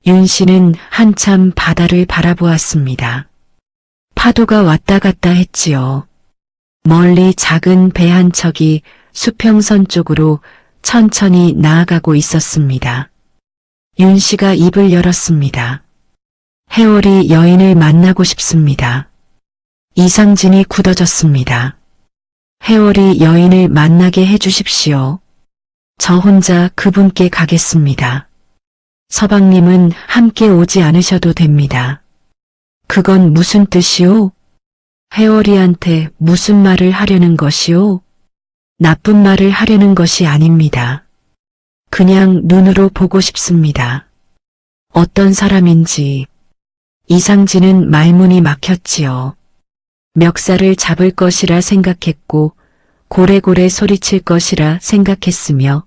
윤 씨는 한참 바다를 바라보았습니다. 파도가 왔다 갔다 했지요. 멀리 작은 배 한 척이 수평선 쪽으로 천천히 나아가고 있었습니다. 윤 씨가 입을 열었습니다. 해월이 여인을 만나고 싶습니다. 이상진이 굳어졌습니다. 해월이 여인을 만나게 해주십시오. 저 혼자 그분께 가겠습니다. 서방님은 함께 오지 않으셔도 됩니다. 그건 무슨 뜻이오? 해월이한테 무슨 말을 하려는 것이오? 나쁜 말을 하려는 것이 아닙니다. 그냥 눈으로 보고 싶습니다. 어떤 사람인지. 이상진은 말문이 막혔지요. 멱살을 잡을 것이라 생각했고 고래고래 소리칠 것이라 생각했으며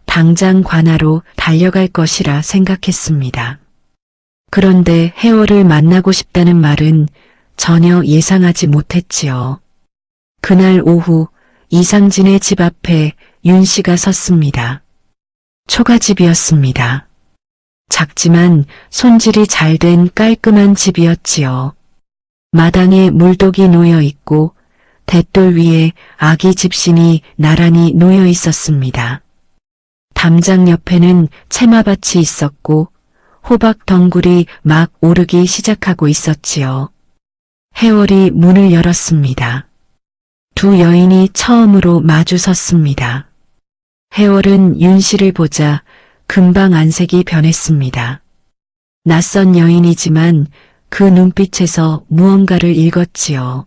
당장 관아로 달려갈 것이라 생각했습니다. 그런데 해월을 만나고 싶다는 말은 전혀 예상하지 못했지요. 그날 오후 이상진의 집 앞에 윤 씨가 섰습니다. 초가집이었습니다. 작지만 손질이 잘 된 깔끔한 집이었지요. 마당에 물독이 놓여 있고 돛돌 위에 아기 집신이 나란히 놓여 있었습니다. 담장 옆에는 채마밭이 있었고 호박 덩굴이 막 오르기 시작하고 있었지요. 해월이 문을 열었습니다. 두 여인이 처음으로 마주 섰습니다. 해월은 윤 씨를 보자 금방 안색이 변했습니다. 낯선 여인이지만 그 눈빛에서 무언가를 읽었지요.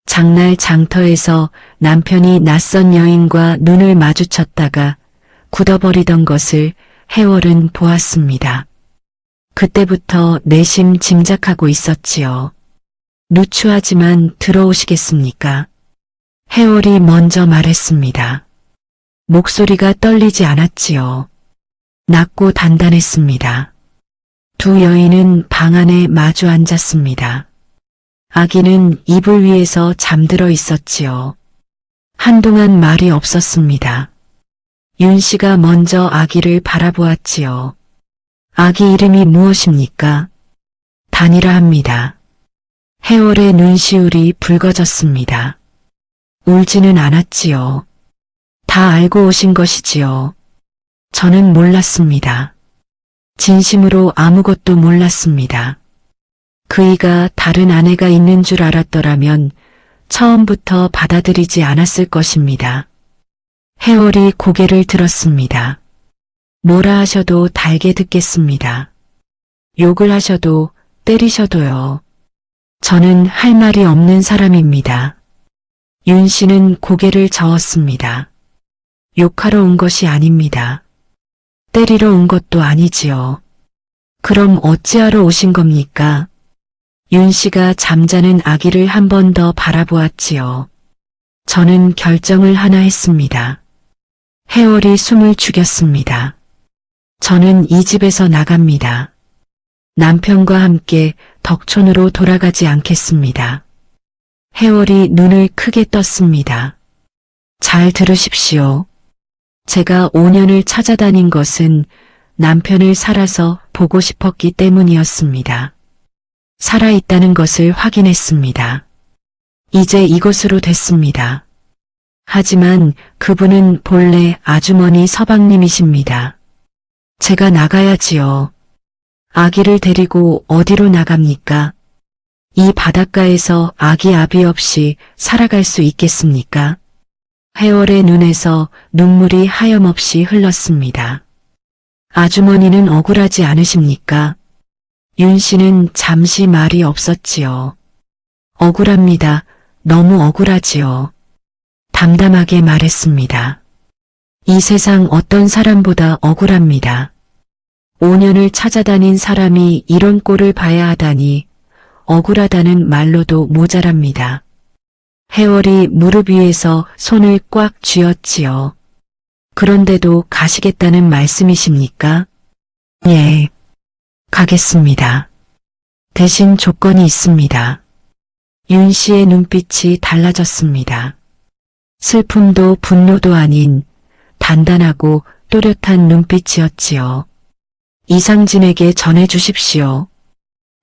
장날 장터에서 남편이 낯선 여인과 눈을 마주쳤다가 굳어버리던 것을 해월은 보았습니다. 그때부터 내심 짐작하고 있었지요. 누추하지만 들어오시겠습니까? 해월이 먼저 말했습니다. 목소리가 떨리지 않았지요. 낮고 단단했습니다. 두 여인은 방 안에 마주 앉았습니다. 아기는 이불 위에서 잠들어 있었지요. 한동안 말이 없었습니다. 윤 씨가 먼저 아기를 바라보았지요. 아기 이름이 무엇입니까? 단이라 합니다. 해월의 눈시울이 붉어졌습니다. 울지는 않았지요. 다 알고 오신 것이지요. 저는 몰랐습니다. 진심으로 아무것도 몰랐습니다. 그이가 다른 아내가 있는 줄 알았더라면 처음부터 받아들이지 않았을 것입니다. 해월이 고개를 들었습니다. 뭐라 하셔도 달게 듣겠습니다. 욕을 하셔도 때리셔도요. 저는 할 말이 없는 사람입니다. 윤 씨는 고개를 저었습니다. 욕하러 온 것이 아닙니다. 때리러 온 것도 아니지요. 그럼 어찌하러 오신 겁니까? 윤 씨가 잠자는 아기를 한 번 더 바라보았지요. 저는 결정을 하나 했습니다. 해월이 숨을 죽였습니다. 저는 이 집에서 나갑니다. 남편과 함께 덕촌으로 돌아가지 않겠습니다. 해월이 눈을 크게 떴습니다. 잘 들으십시오. 제가 5년을 찾아다닌 것은 남편을 살아서 보고 싶었기 때문이었습니다. 살아있다는 것을 확인했습니다. 이제 이곳으로 됐습니다. 하지만 그분은 본래 아주머니 서방님이십니다. 제가 나가야지요. 아기를 데리고 어디로 나갑니까? 이 바닷가에서 아기 아비 없이 살아갈 수 있겠습니까? 해월의 눈에서 눈물이 하염없이 흘렀습니다. 아주머니는 억울하지 않으십니까? 윤 씨는 잠시 말이 없었지요. 억울합니다. 너무 억울하지요. 담담하게 말했습니다. 이 세상 어떤 사람보다 억울합니다. 5년을 찾아다닌 사람이 이런 꼴을 봐야 하다니 억울하다는 말로도 모자랍니다. 해월이 무릎 위에서 손을 꽉 쥐었지요. 그런데도 가시겠다는 말씀이십니까? 예, 가겠습니다. 대신 조건이 있습니다. 윤 씨의 눈빛이 달라졌습니다. 슬픔도 분노도 아닌 단단하고 또렷한 눈빛이었지요. 이상진에게 전해주십시오.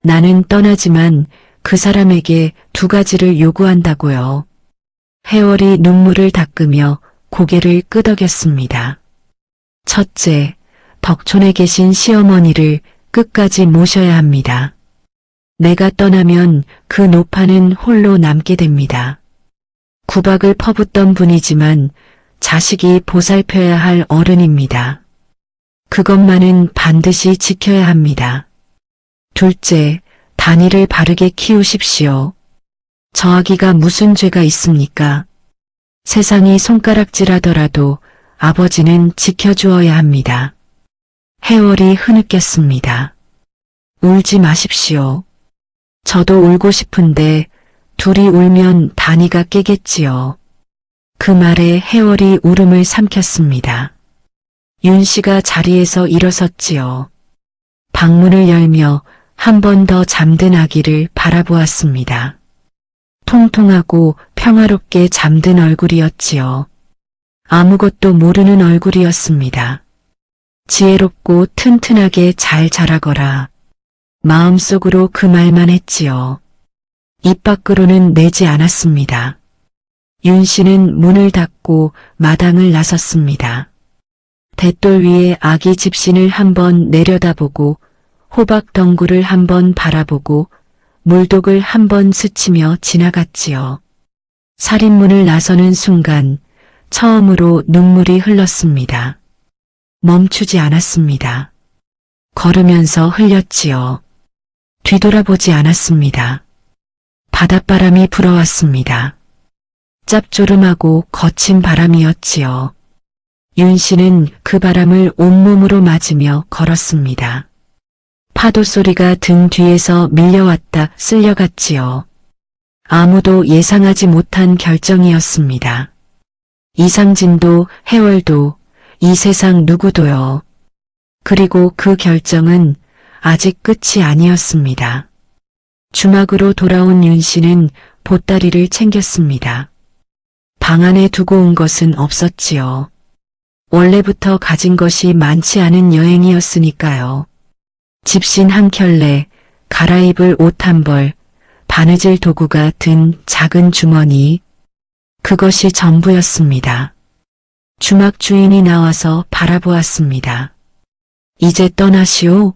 나는 떠나지만 그 사람에게 2가지를 요구한다고요. 해월이 눈물을 닦으며 고개를 끄덕였습니다. 첫째, 덕촌에 계신 시어머니를 끝까지 모셔야 합니다. 내가 떠나면 그 노파는 홀로 남게 됩니다. 구박을 퍼붓던 분이지만 자식이 보살펴야 할 어른입니다. 그것만은 반드시 지켜야 합니다. 둘째, 단이를 바르게 키우십시오. 저 아기가 무슨 죄가 있습니까? 세상이 손가락질하더라도 아버지는 지켜주어야 합니다. 해월이 흐느꼈습니다. 울지 마십시오. 저도 울고 싶은데 둘이 울면 단이가 깨겠지요. 그 말에 해월이 울음을 삼켰습니다. 윤 씨가 자리에서 일어섰지요. 방문을 열며 한 번 더 잠든 아기를 바라보았습니다. 통통하고 평화롭게 잠든 얼굴이었지요. 아무것도 모르는 얼굴이었습니다. 지혜롭고 튼튼하게 잘 자라거라. 마음속으로 그 말만 했지요. 입 밖으로는 내지 않았습니다. 윤 씨는 문을 닫고 마당을 나섰습니다. 돛돌 위에 아기 집신을 한번 내려다보고 호박 덩굴을 한번 바라보고 물독을 한번 스치며 지나갔지요. 살인문을 나서는 순간 처음으로 눈물이 흘렀습니다. 멈추지 않았습니다. 걸으면서 흘렸지요. 뒤돌아보지 않았습니다. 바닷바람이 불어왔습니다. 짭조름하고 거친 바람이었지요. 윤 씨는 그 바람을 온몸으로 맞으며 걸었습니다. 파도 소리가 등 뒤에서 밀려왔다 쓸려갔지요. 아무도 예상하지 못한 결정이었습니다. 이상진도 해월도 이 세상 누구도요. 그리고 그 결정은 아직 끝이 아니었습니다. 주막으로 돌아온 윤 씨는 보따리를 챙겼습니다. 방 안에 두고 온 것은 없었지요. 원래부터 가진 것이 많지 않은 여행이었으니까요. 집신 한 켤레, 갈아입을 옷 한 벌, 바느질 도구가 든 작은 주머니, 그것이 전부였습니다. 주막 주인이 나와서 바라보았습니다. 이제 떠나시오?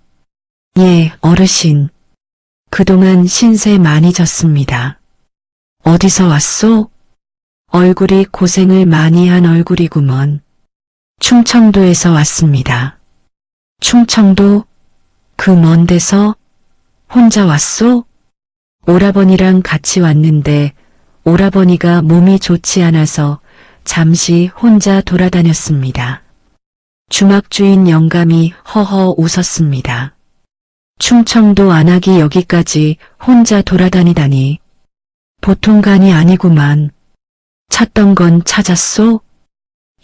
예, 어르신. 그동안 신세 많이 졌습니다. 어디서 왔소? 얼굴이 고생을 많이 한 얼굴이구먼. 충청도에서 왔습니다. 충청도? 그 먼 데서? 혼자 왔소? 오라버니랑 같이 왔는데 오라버니가 몸이 좋지 않아서 잠시 혼자 돌아다녔습니다. 주막 주인 영감이 허허 웃었습니다. 충청도 안하기 여기까지 혼자 돌아다니다니 보통간이 아니구만. 찾던 건 찾았소?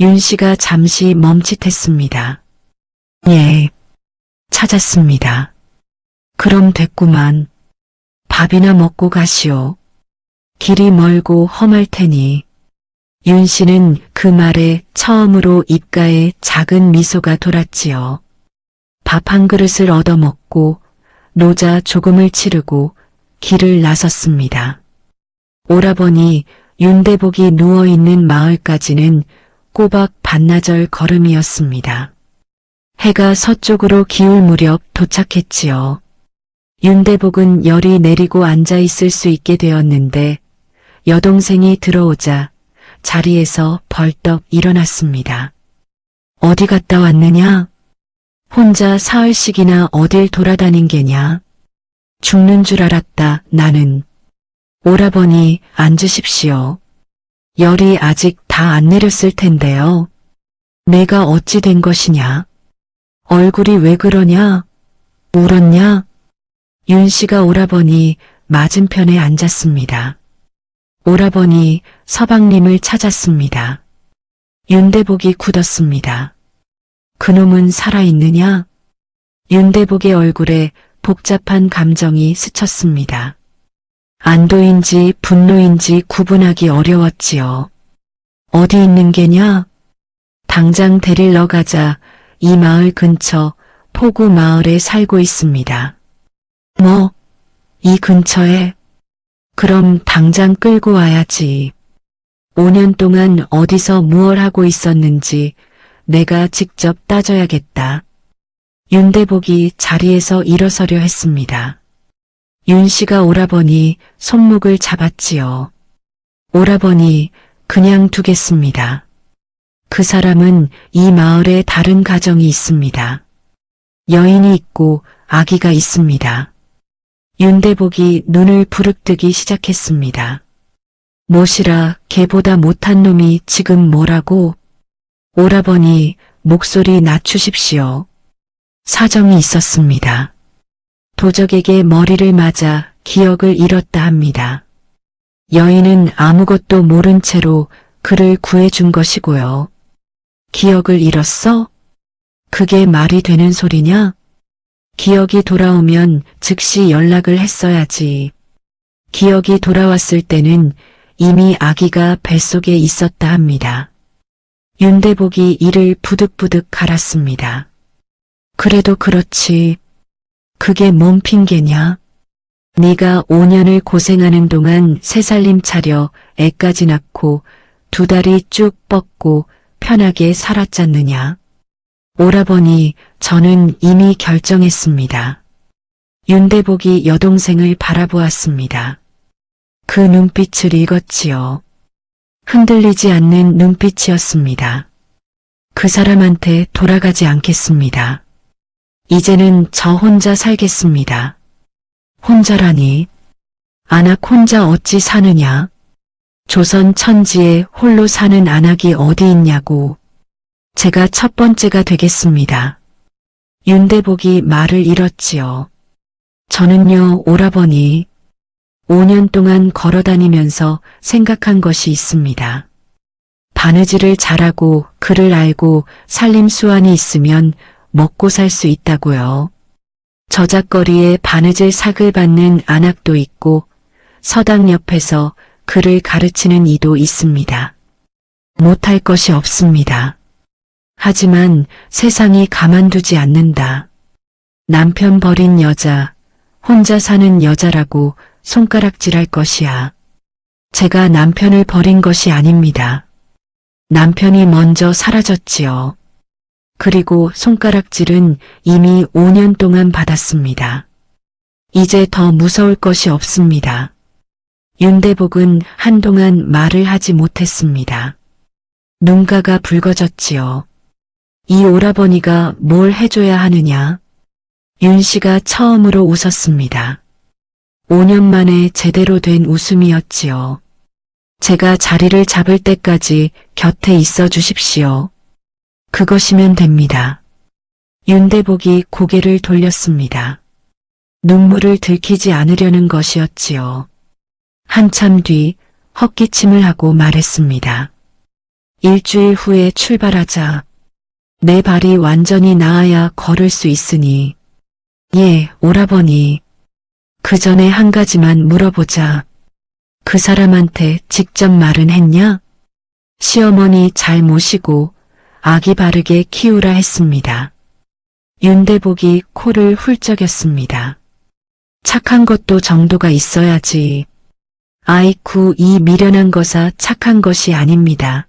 윤 씨가 잠시 멈칫했습니다. 예, 찾았습니다. 그럼 됐구만. 밥이나 먹고 가시오. 길이 멀고 험할 테니. 윤 씨는 그 말에 처음으로 입가에 작은 미소가 돌았지요. 밥 한 그릇을 얻어먹고 노자 조금을 치르고 길을 나섰습니다. 오라버니 윤대복이 누워있는 마을까지는 꼬박 반나절 걸음이었습니다. 해가 서쪽으로 기울 무렵 도착했지요. 윤대복은 열이 내리고 앉아있을 수 있게 되었는데 여동생이 들어오자 자리에서 벌떡 일어났습니다. 어디 갔다 왔느냐? 혼자 사흘씩이나 어딜 돌아다닌 게냐? 죽는 줄 알았다, 나는. 오라버니, 앉으십시오. 열이 아직 다 안 내렸을 텐데요. 내가 어찌 된 것이냐? 얼굴이 왜 그러냐? 울었냐? 윤씨가 오라버니 맞은편에 앉았습니다. 오라버니, 서방님을 찾았습니다. 윤대복이 굳었습니다. 그놈은 살아있느냐? 윤대복의 얼굴에 복잡한 감정이 스쳤습니다. 안도인지 분노인지 구분하기 어려웠지요. 어디 있는 게냐? 당장 데리러 가자. 이 마을 근처 포구 마을에 살고 있습니다. 뭐? 이 근처에? 그럼 당장 끌고 와야지. 5년 동안 어디서 무얼 하고 있었는지 내가 직접 따져야겠다. 윤대복이 자리에서 일어서려 했습니다. 윤씨가 오라버니 손목을 잡았지요. 오라버니, 그냥 두겠습니다. 그 사람은 이 마을에 다른 가정이 있습니다. 여인이 있고 아기가 있습니다. 윤대복이 눈을 부릅뜨기 시작했습니다. 못이라 개보다 못한 놈이 지금 뭐라고? 오라버니, 목소리 낮추십시오. 사정이 있었습니다. 도적에게 머리를 맞아 기억을 잃었다 합니다. 여인은 아무것도 모른 채로 그를 구해준 것이고요. 기억을 잃었어? 그게 말이 되는 소리냐? 기억이 돌아오면 즉시 연락을 했어야지. 기억이 돌아왔을 때는 이미 아기가 뱃속에 있었다 합니다. 윤대복이 이를 부득부득 갈았습니다. 그래도 그렇지. 그게 뭔 핑계냐? 네가 5년을 고생하는 동안 새살림 차려 애까지 낳고 2다리 쭉 뻗고 편하게 살았잖느냐? 오라버니, 저는 이미 결정했습니다. 윤대복이 여동생을 바라보았습니다. 그 눈빛을 읽었지요. 흔들리지 않는 눈빛이었습니다. 그 사람한테 돌아가지 않겠습니다. 이제는 저 혼자 살겠습니다. 혼자라니. 안악 혼자 어찌 사느냐? 조선 천지에 홀로 사는 안악이 어디 있냐고. 제가 첫 번째가 되겠습니다. 윤대복이 말을 잃었지요. 저는요, 오라버니, 5년 동안 걸어다니면서 생각한 것이 있습니다. 바느질을 잘하고 글을 알고 살림수완이 있으면 먹고 살 수 있다고요. 저작거리에 바느질 삭을 받는 안악도 있고 서당 옆에서 글을 가르치는 이도 있습니다. 못할 것이 없습니다. 하지만 세상이 가만두지 않는다. 남편 버린 여자, 혼자 사는 여자라고 손가락질할 것이야. 제가 남편을 버린 것이 아닙니다. 남편이 먼저 사라졌지요. 그리고 손가락질은 이미 5년 동안 받았습니다. 이제 더 무서울 것이 없습니다. 윤대복은 한동안 말을 하지 못했습니다. 눈가가 붉어졌지요. 이 오라버니가 뭘 해줘야 하느냐? 윤씨가 처음으로 웃었습니다. 5년 만에 제대로 된 웃음이었지요. 제가 자리를 잡을 때까지 곁에 있어 주십시오. 그것이면 됩니다. 윤대복이 고개를 돌렸습니다. 눈물을 들키지 않으려는 것이었지요. 한참 뒤 헛기침을 하고 말했습니다. 일주일 후에 출발하자. 내 발이 완전히 나아야 걸을 수 있으니. 예, 오라버니. 그 전에 한 가지만 물어보자. 그 사람한테 직접 말은 했냐? 시어머니 잘 모시고 아기 바르게 키우라 했습니다. 윤대복이 코를 훌쩍였습니다. 착한 것도 정도가 있어야지. 아이쿠, 이 미련한 거사 착한 것이 아닙니다.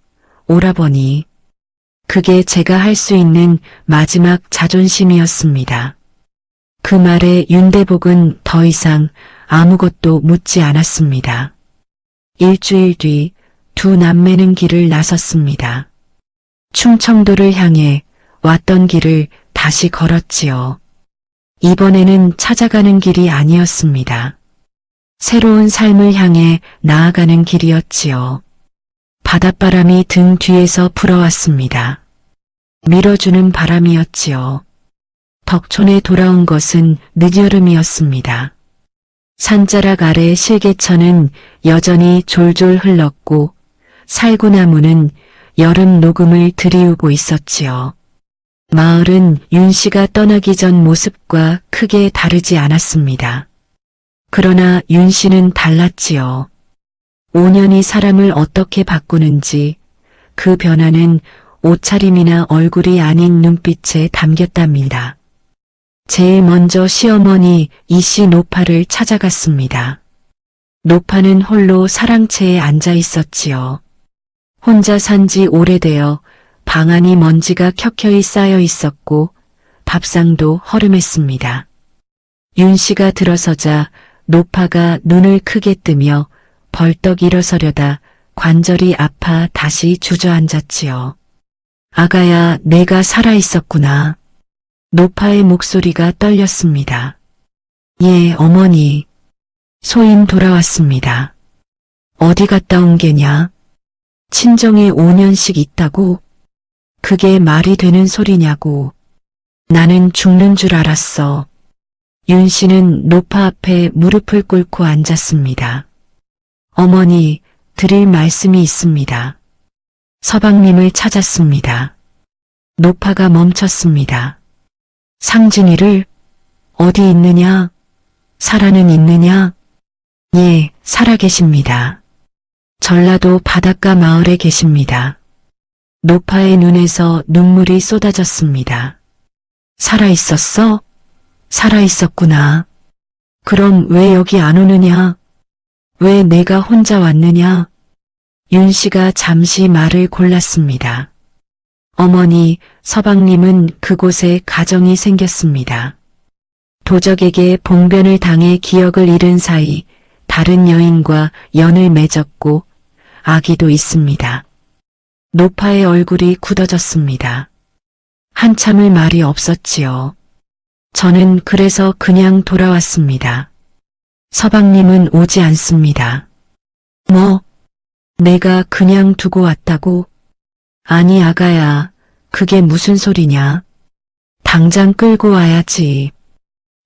오라버니. 그게 제가 할 수 있는 마지막 자존심이었습니다. 그 말에 윤대복은 더 이상 아무것도 묻지 않았습니다. 일주일 뒤 두 남매는 길을 나섰습니다. 충청도를 향해 왔던 길을 다시 걸었지요. 이번에는 찾아가는 길이 아니었습니다. 새로운 삶을 향해 나아가는 길이었지요. 바닷바람이 등 뒤에서 불어왔습니다. 밀어주는 바람이었지요. 덕촌에 돌아온 것은 늦여름이었습니다. 산자락 아래 실개천은 여전히 졸졸 흘렀고 살구나무는 여름 녹음을 들이우고 있었지요. 마을은 윤 씨가 떠나기 전 모습과 크게 다르지 않았습니다. 그러나 윤 씨는 달랐지요. 5년이 사람을 어떻게 바꾸는지 그 변화는 옷차림이나 얼굴이 아닌 눈빛에 담겼답니다. 제일 먼저 시어머니 이씨 노파를 찾아갔습니다. 노파는 홀로 사랑채에 앉아 있었지요. 혼자 산 지 오래되어 방 안이 먼지가 켜켜이 쌓여 있었고 밥상도 허름했습니다. 윤 씨가 들어서자 노파가 눈을 크게 뜨며 벌떡 일어서려다 관절이 아파 다시 주저앉았지요. 아가야, 내가 살아있었구나. 노파의 목소리가 떨렸습니다. 예, 어머니. 소인 돌아왔습니다. 어디 갔다 온 게냐? 친정에 5년씩 있다고? 그게 말이 되는 소리냐고. 나는 죽는 줄 알았어. 윤 씨는 노파 앞에 무릎을 꿇고 앉았습니다. 어머니, 드릴 말씀이 있습니다. 서방님을 찾았습니다. 노파가 멈췄습니다. 상진이를? 어디 있느냐? 살아는 있느냐? 예, 살아계십니다. 전라도 바닷가 마을에 계십니다. 노파의 눈에서 눈물이 쏟아졌습니다. 살아있었어? 살아있었구나. 그럼 왜 여기 안 오느냐? 왜 내가 혼자 왔느냐? 윤 씨가 잠시 말을 골랐습니다. 어머니, 서방님은 그곳에 가정이 생겼습니다. 도적에게 봉변을 당해 기억을 잃은 사이 다른 여인과 연을 맺었고 아기도 있습니다. 노파의 얼굴이 굳어졌습니다. 한참을 말이 없었지요. 저는 그래서 그냥 돌아왔습니다. 서방님은 오지 않습니다. 뭐? 내가 그냥 두고 왔다고? 아니 아가야, 그게 무슨 소리냐? 당장 끌고 와야지.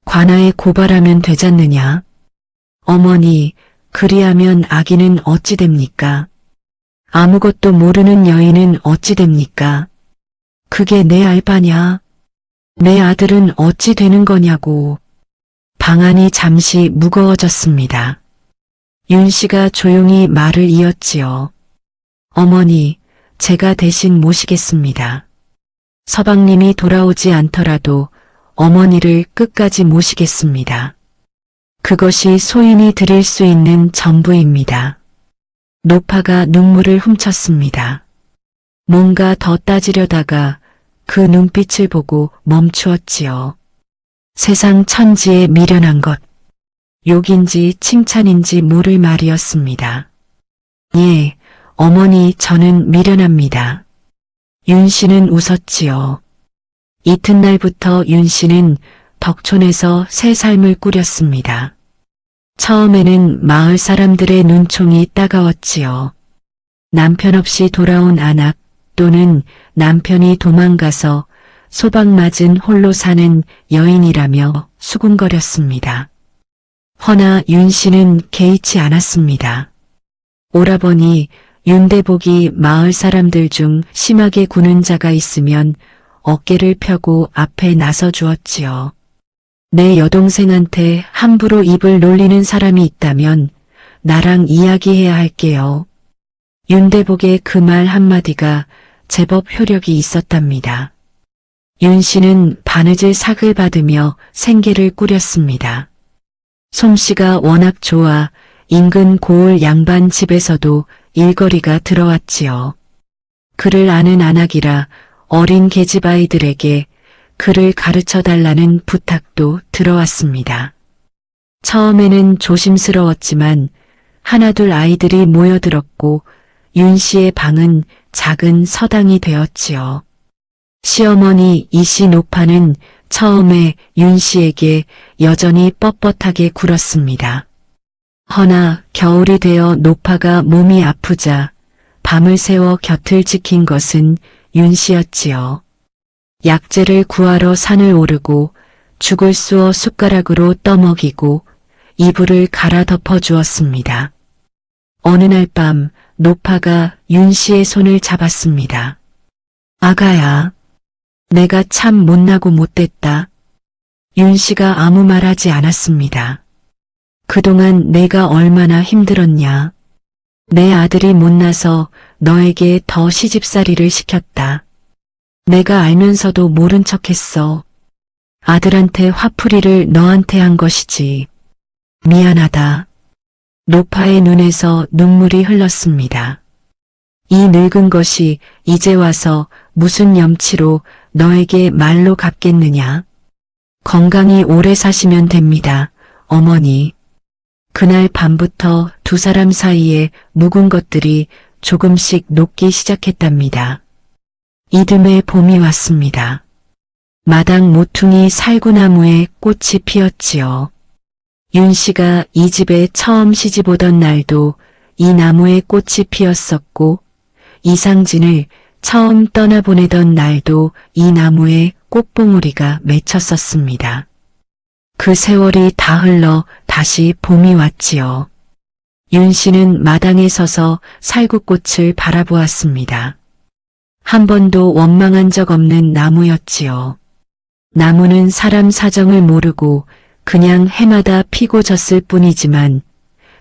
관아에 고발하면 되잖느냐? 어머니, 그리하면 아기는 어찌 됩니까? 아무것도 모르는 여인은 어찌 됩니까? 그게 내 알바냐? 내 아들은 어찌 되는 거냐고. 방안이 잠시 무거워졌습니다. 윤 씨가 조용히 말을 이었지요. 어머니, 제가 대신 모시겠습니다. 서방님이 돌아오지 않더라도 어머니를 끝까지 모시겠습니다. 그것이 소인이 드릴 수 있는 전부입니다. 노파가 눈물을 훔쳤습니다. 뭔가 더 따지려다가 그 눈빛을 보고 멈추었지요. 세상 천지에 미련한 것. 욕인지 칭찬인지 모를 말이었습니다. 예, 어머니 저는 미련합니다. 윤 씨는 웃었지요. 이튿날부터 윤 씨는 덕촌에서 새 삶을 꾸렸습니다. 처음에는 마을 사람들의 눈총이 따가웠지요. 남편 없이 돌아온 아낙 또는 남편이 도망가서 소박맞은 홀로 사는 여인이라며 수군거렸습니다. 허나 윤 씨는 개의치 않았습니다. 오라버니 윤대복이 마을 사람들 중 심하게 구는 자가 있으면 어깨를 펴고 앞에 나서 주었지요. 내 여동생한테 함부로 입을 놀리는 사람이 있다면 나랑 이야기해야 할게요. 윤대복의 그 말 한마디가 제법 효력이 있었답니다. 윤 씨는 바느질 삭을 받으며 생계를 꾸렸습니다. 솜씨가 워낙 좋아 인근 고을 양반 집에서도 일거리가 들어왔지요. 그를 아는 안악이라 어린 계집 아이들에게 그를 가르쳐 달라는 부탁도 들어왔습니다. 처음에는 조심스러웠지만 하나둘 아이들이 모여들었고 윤 씨의 방은 작은 서당이 되었지요. 시어머니 이씨 노파는 처음에 윤 씨에게 여전히 뻣뻣하게 굴었습니다. 허나 겨울이 되어 노파가 몸이 아프자 밤을 새워 곁을 지킨 것은 윤 씨였지요. 약재를 구하러 산을 오르고 죽을 쑤어 숟가락으로 떠먹이고 이불을 갈아 덮어 주었습니다. 어느 날 밤 노파가 윤 씨의 손을 잡았습니다. 아가야, 내가 참 못나고 못됐다. 윤 씨가 아무 말 하지 않았습니다. 그동안 내가 얼마나 힘들었냐. 내 아들이 못나서 너에게 더 시집살이를 시켰다. 내가 알면서도 모른 척했어. 아들한테 화풀이를 너한테 한 것이지. 미안하다. 노파의 눈에서 눈물이 흘렀습니다. 이 늙은 것이 이제 와서 무슨 염치로 너에게 말로 갚겠느냐. 건강히 오래 사시면 됩니다, 어머니. 그날 밤부터 두 사람 사이에 묵은 것들이 조금씩 녹기 시작했답니다. 이듬해 봄이 왔습니다. 마당 모퉁이 살구나무에 꽃이 피었지요. 윤 씨가 이 집에 처음 시집 오던 날도 이 나무에 꽃이 피었었고 이상진을 처음 떠나보내던 날도 이 나무에 꽃봉오리가 맺혔었습니다. 그 세월이 다 흘러 다시 봄이 왔지요. 윤 씨는 마당에 서서 살구꽃을 바라보았습니다. 한 번도 원망한 적 없는 나무였지요. 나무는 사람 사정을 모르고 그냥 해마다 피고 졌을 뿐이지만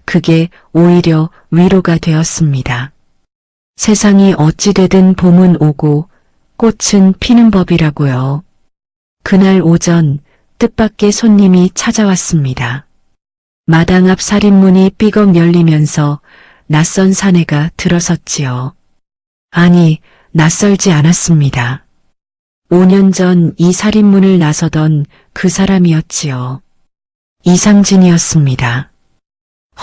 그게 오히려 위로가 되었습니다. 세상이 어찌되든 봄은 오고 꽃은 피는 법이라고요. 그날 오전 뜻밖의 손님이 찾아왔습니다. 마당 앞 살인문이 삐걱 열리면서 낯선 사내가 들어섰지요. 아니, 낯설지 않았습니다. 5년 전 이 살인문을 나서던 그 사람이었지요. 이상진이었습니다.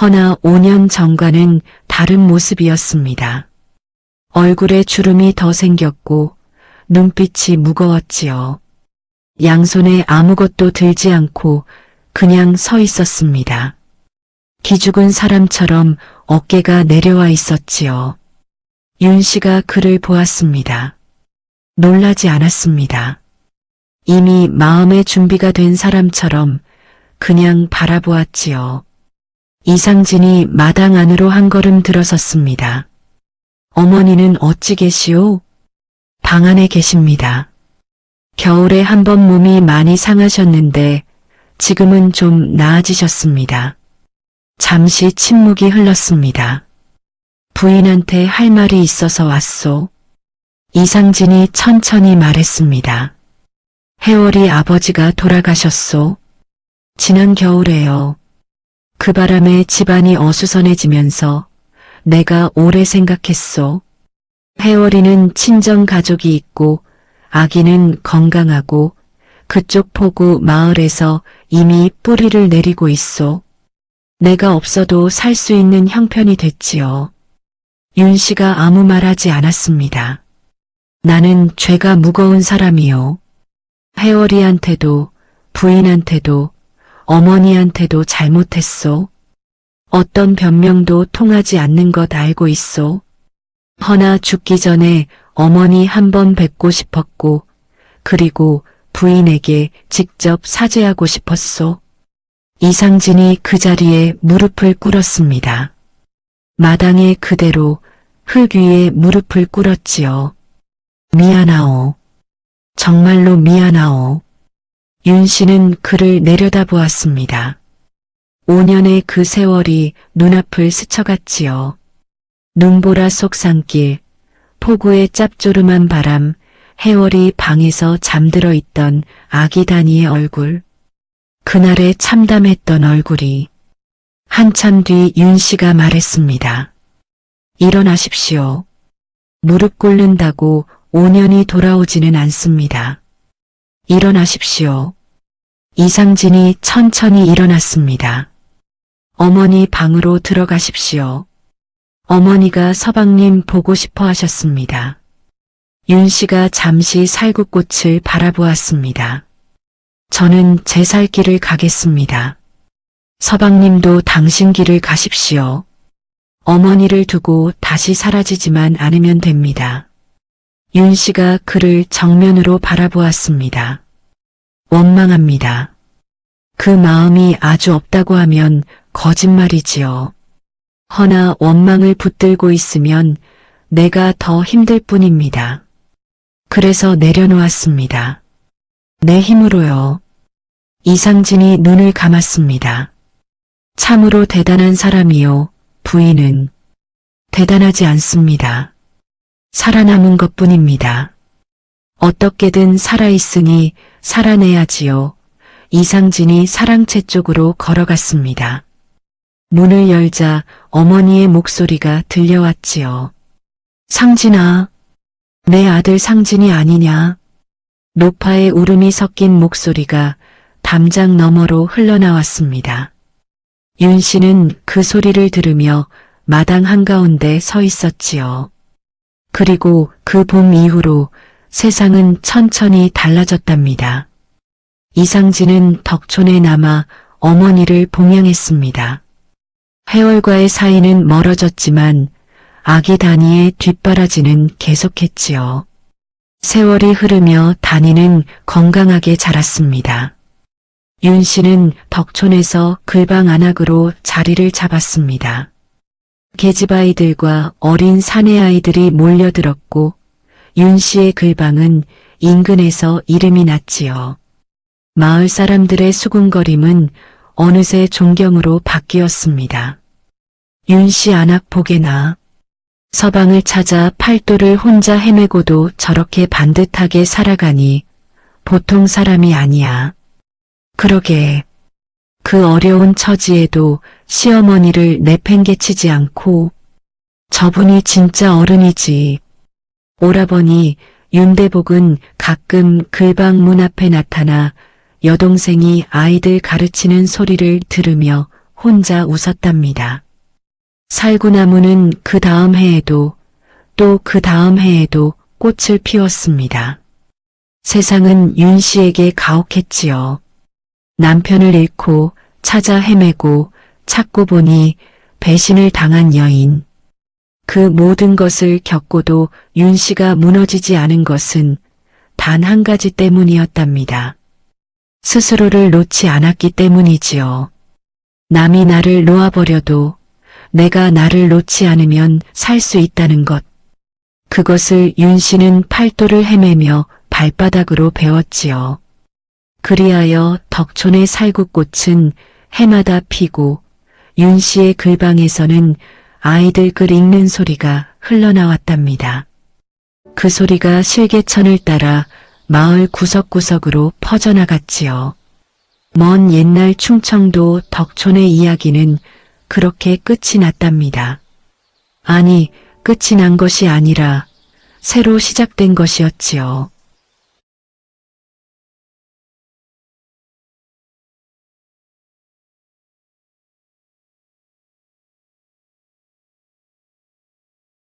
허나 5년 전과는 다른 모습이었습니다. 얼굴에 주름이 더 생겼고 눈빛이 무거웠지요. 양손에 아무것도 들지 않고 그냥 서 있었습니다. 기죽은 사람처럼 어깨가 내려와 있었지요. 윤 씨가 그를 보았습니다. 놀라지 않았습니다. 이미 마음의 준비가 된 사람처럼 그냥 바라보았지요. 이상진이 마당 안으로 한 걸음 들어섰습니다. 어머니는 어찌 계시오? 방 안에 계십니다. 겨울에 한 번 몸이 많이 상하셨는데 지금은 좀 나아지셨습니다. 잠시 침묵이 흘렀습니다. 부인한테 할 말이 있어서 왔소. 이상진이 천천히 말했습니다. 해월이 아버지가 돌아가셨소. 지난 겨울에요. 그 바람에 집안이 어수선해지면서 내가 오래 생각했소. 해월이는 친정 가족이 있고 아기는 건강하고 그쪽 포구 마을에서 이미 뿌리를 내리고 있소. 내가 없어도 살 수 있는 형편이 됐지요. 윤 씨가 아무 말하지 않았습니다. 나는 죄가 무거운 사람이요. 해월이한테도 부인한테도 어머니한테도 잘못했소. 어떤 변명도 통하지 않는 것 알고 있소. 허나 죽기 전에 어머니 한 번 뵙고 싶었고 그리고 부인에게 직접 사죄하고 싶었소. 이상진이 그 자리에 무릎을 꿇었습니다. 마당에 그대로 흙 위에 무릎을 꿇었지요. 미안하오. 정말로 미안하오. 윤 씨는 그를 내려다보았습니다. 5년의 그 세월이 눈앞을 스쳐갔지요. 눈보라 속 산길, 폭우의 짭조름한 바람, 해월이 방에서 잠들어 있던 아기 다니의 얼굴. 그날의 참담했던 얼굴이. 한참 뒤 윤 씨가 말했습니다. 일어나십시오. 무릎 꿇는다고 5년이 돌아오지는 않습니다. 일어나십시오. 이상진이 천천히 일어났습니다. 어머니 방으로 들어가십시오. 어머니가 서방님 보고 싶어 하셨습니다. 윤 씨가 잠시 살구꽃을 바라보았습니다. 저는 제 살 길을 가겠습니다. 서방님도 당신 길을 가십시오. 어머니를 두고 다시 사라지지만 않으면 됩니다. 윤 씨가 그를 정면으로 바라보았습니다. 원망합니다. 그 마음이 아주 없다고 하면 거짓말이지요. 허나 원망을 붙들고 있으면 내가 더 힘들 뿐입니다. 그래서 내려놓았습니다. 내 힘으로요. 이상진이 눈을 감았습니다. 참으로 대단한 사람이요. 부인은 대단하지 않습니다. 살아남은 것뿐입니다. 어떻게든 살아있으니 살아내야지요. 이상진이 사랑채 쪽으로 걸어갔습니다. 문을 열자 어머니의 목소리가 들려왔지요. 상진아, 내 아들 상진이 아니냐? 노파의 울음이 섞인 목소리가 담장 너머로 흘러나왔습니다. 윤 씨는 그 소리를 들으며 마당 한가운데 서 있었지요. 그리고 그 봄 이후로 세상은 천천히 달라졌답니다. 이상진은 덕촌에 남아 어머니를 봉양했습니다. 해월과의 사이는 멀어졌지만 아기 다니의 뒷바라지는 계속했지요. 세월이 흐르며 다니는 건강하게 자랐습니다. 윤 씨는 덕촌에서 글방 안악으로 자리를 잡았습니다. 계집아이들과 어린 사내아이들이 몰려들었고 윤 씨의 글방은 인근에서 이름이 났지요. 마을 사람들의 수군거림은 어느새 존경으로 바뀌었습니다. 윤 씨 안악 보게나. 서방을 찾아 팔도를 혼자 헤매고도 저렇게 반듯하게 살아가니 보통 사람이 아니야. 그러게. 그 어려운 처지에도 시어머니를 내팽개치지 않고 저분이 진짜 어른이지. 오라버니 윤대복은 가끔 글방 문 앞에 나타나 여동생이 아이들 가르치는 소리를 들으며 혼자 웃었답니다. 살구나무는 그 다음 해에도 또 그 다음 해에도 꽃을 피웠습니다. 세상은 윤 씨에게 가혹했지요. 남편을 잃고 찾아 헤매고 찾고 보니 배신을 당한 여인. 그 모든 것을 겪고도 윤 씨가 무너지지 않은 것은 단 한 가지 때문이었답니다. 스스로를 놓지 않았기 때문이지요. 남이 나를 놓아버려도 내가 나를 놓지 않으면 살 수 있다는 것. 그것을 윤 씨는 팔도를 헤매며 발바닥으로 배웠지요. 그리하여 덕촌의 살구꽃은 해마다 피고 윤 씨의 글방에서는 아이들 글 읽는 소리가 흘러나왔답니다. 그 소리가 실개천을 따라 마을 구석구석으로 퍼져나갔지요. 먼 옛날 충청도 덕촌의 이야기는 그렇게 끝이 났답니다. 아니, 끝이 난 것이 아니라 새로 시작된 것이었지요.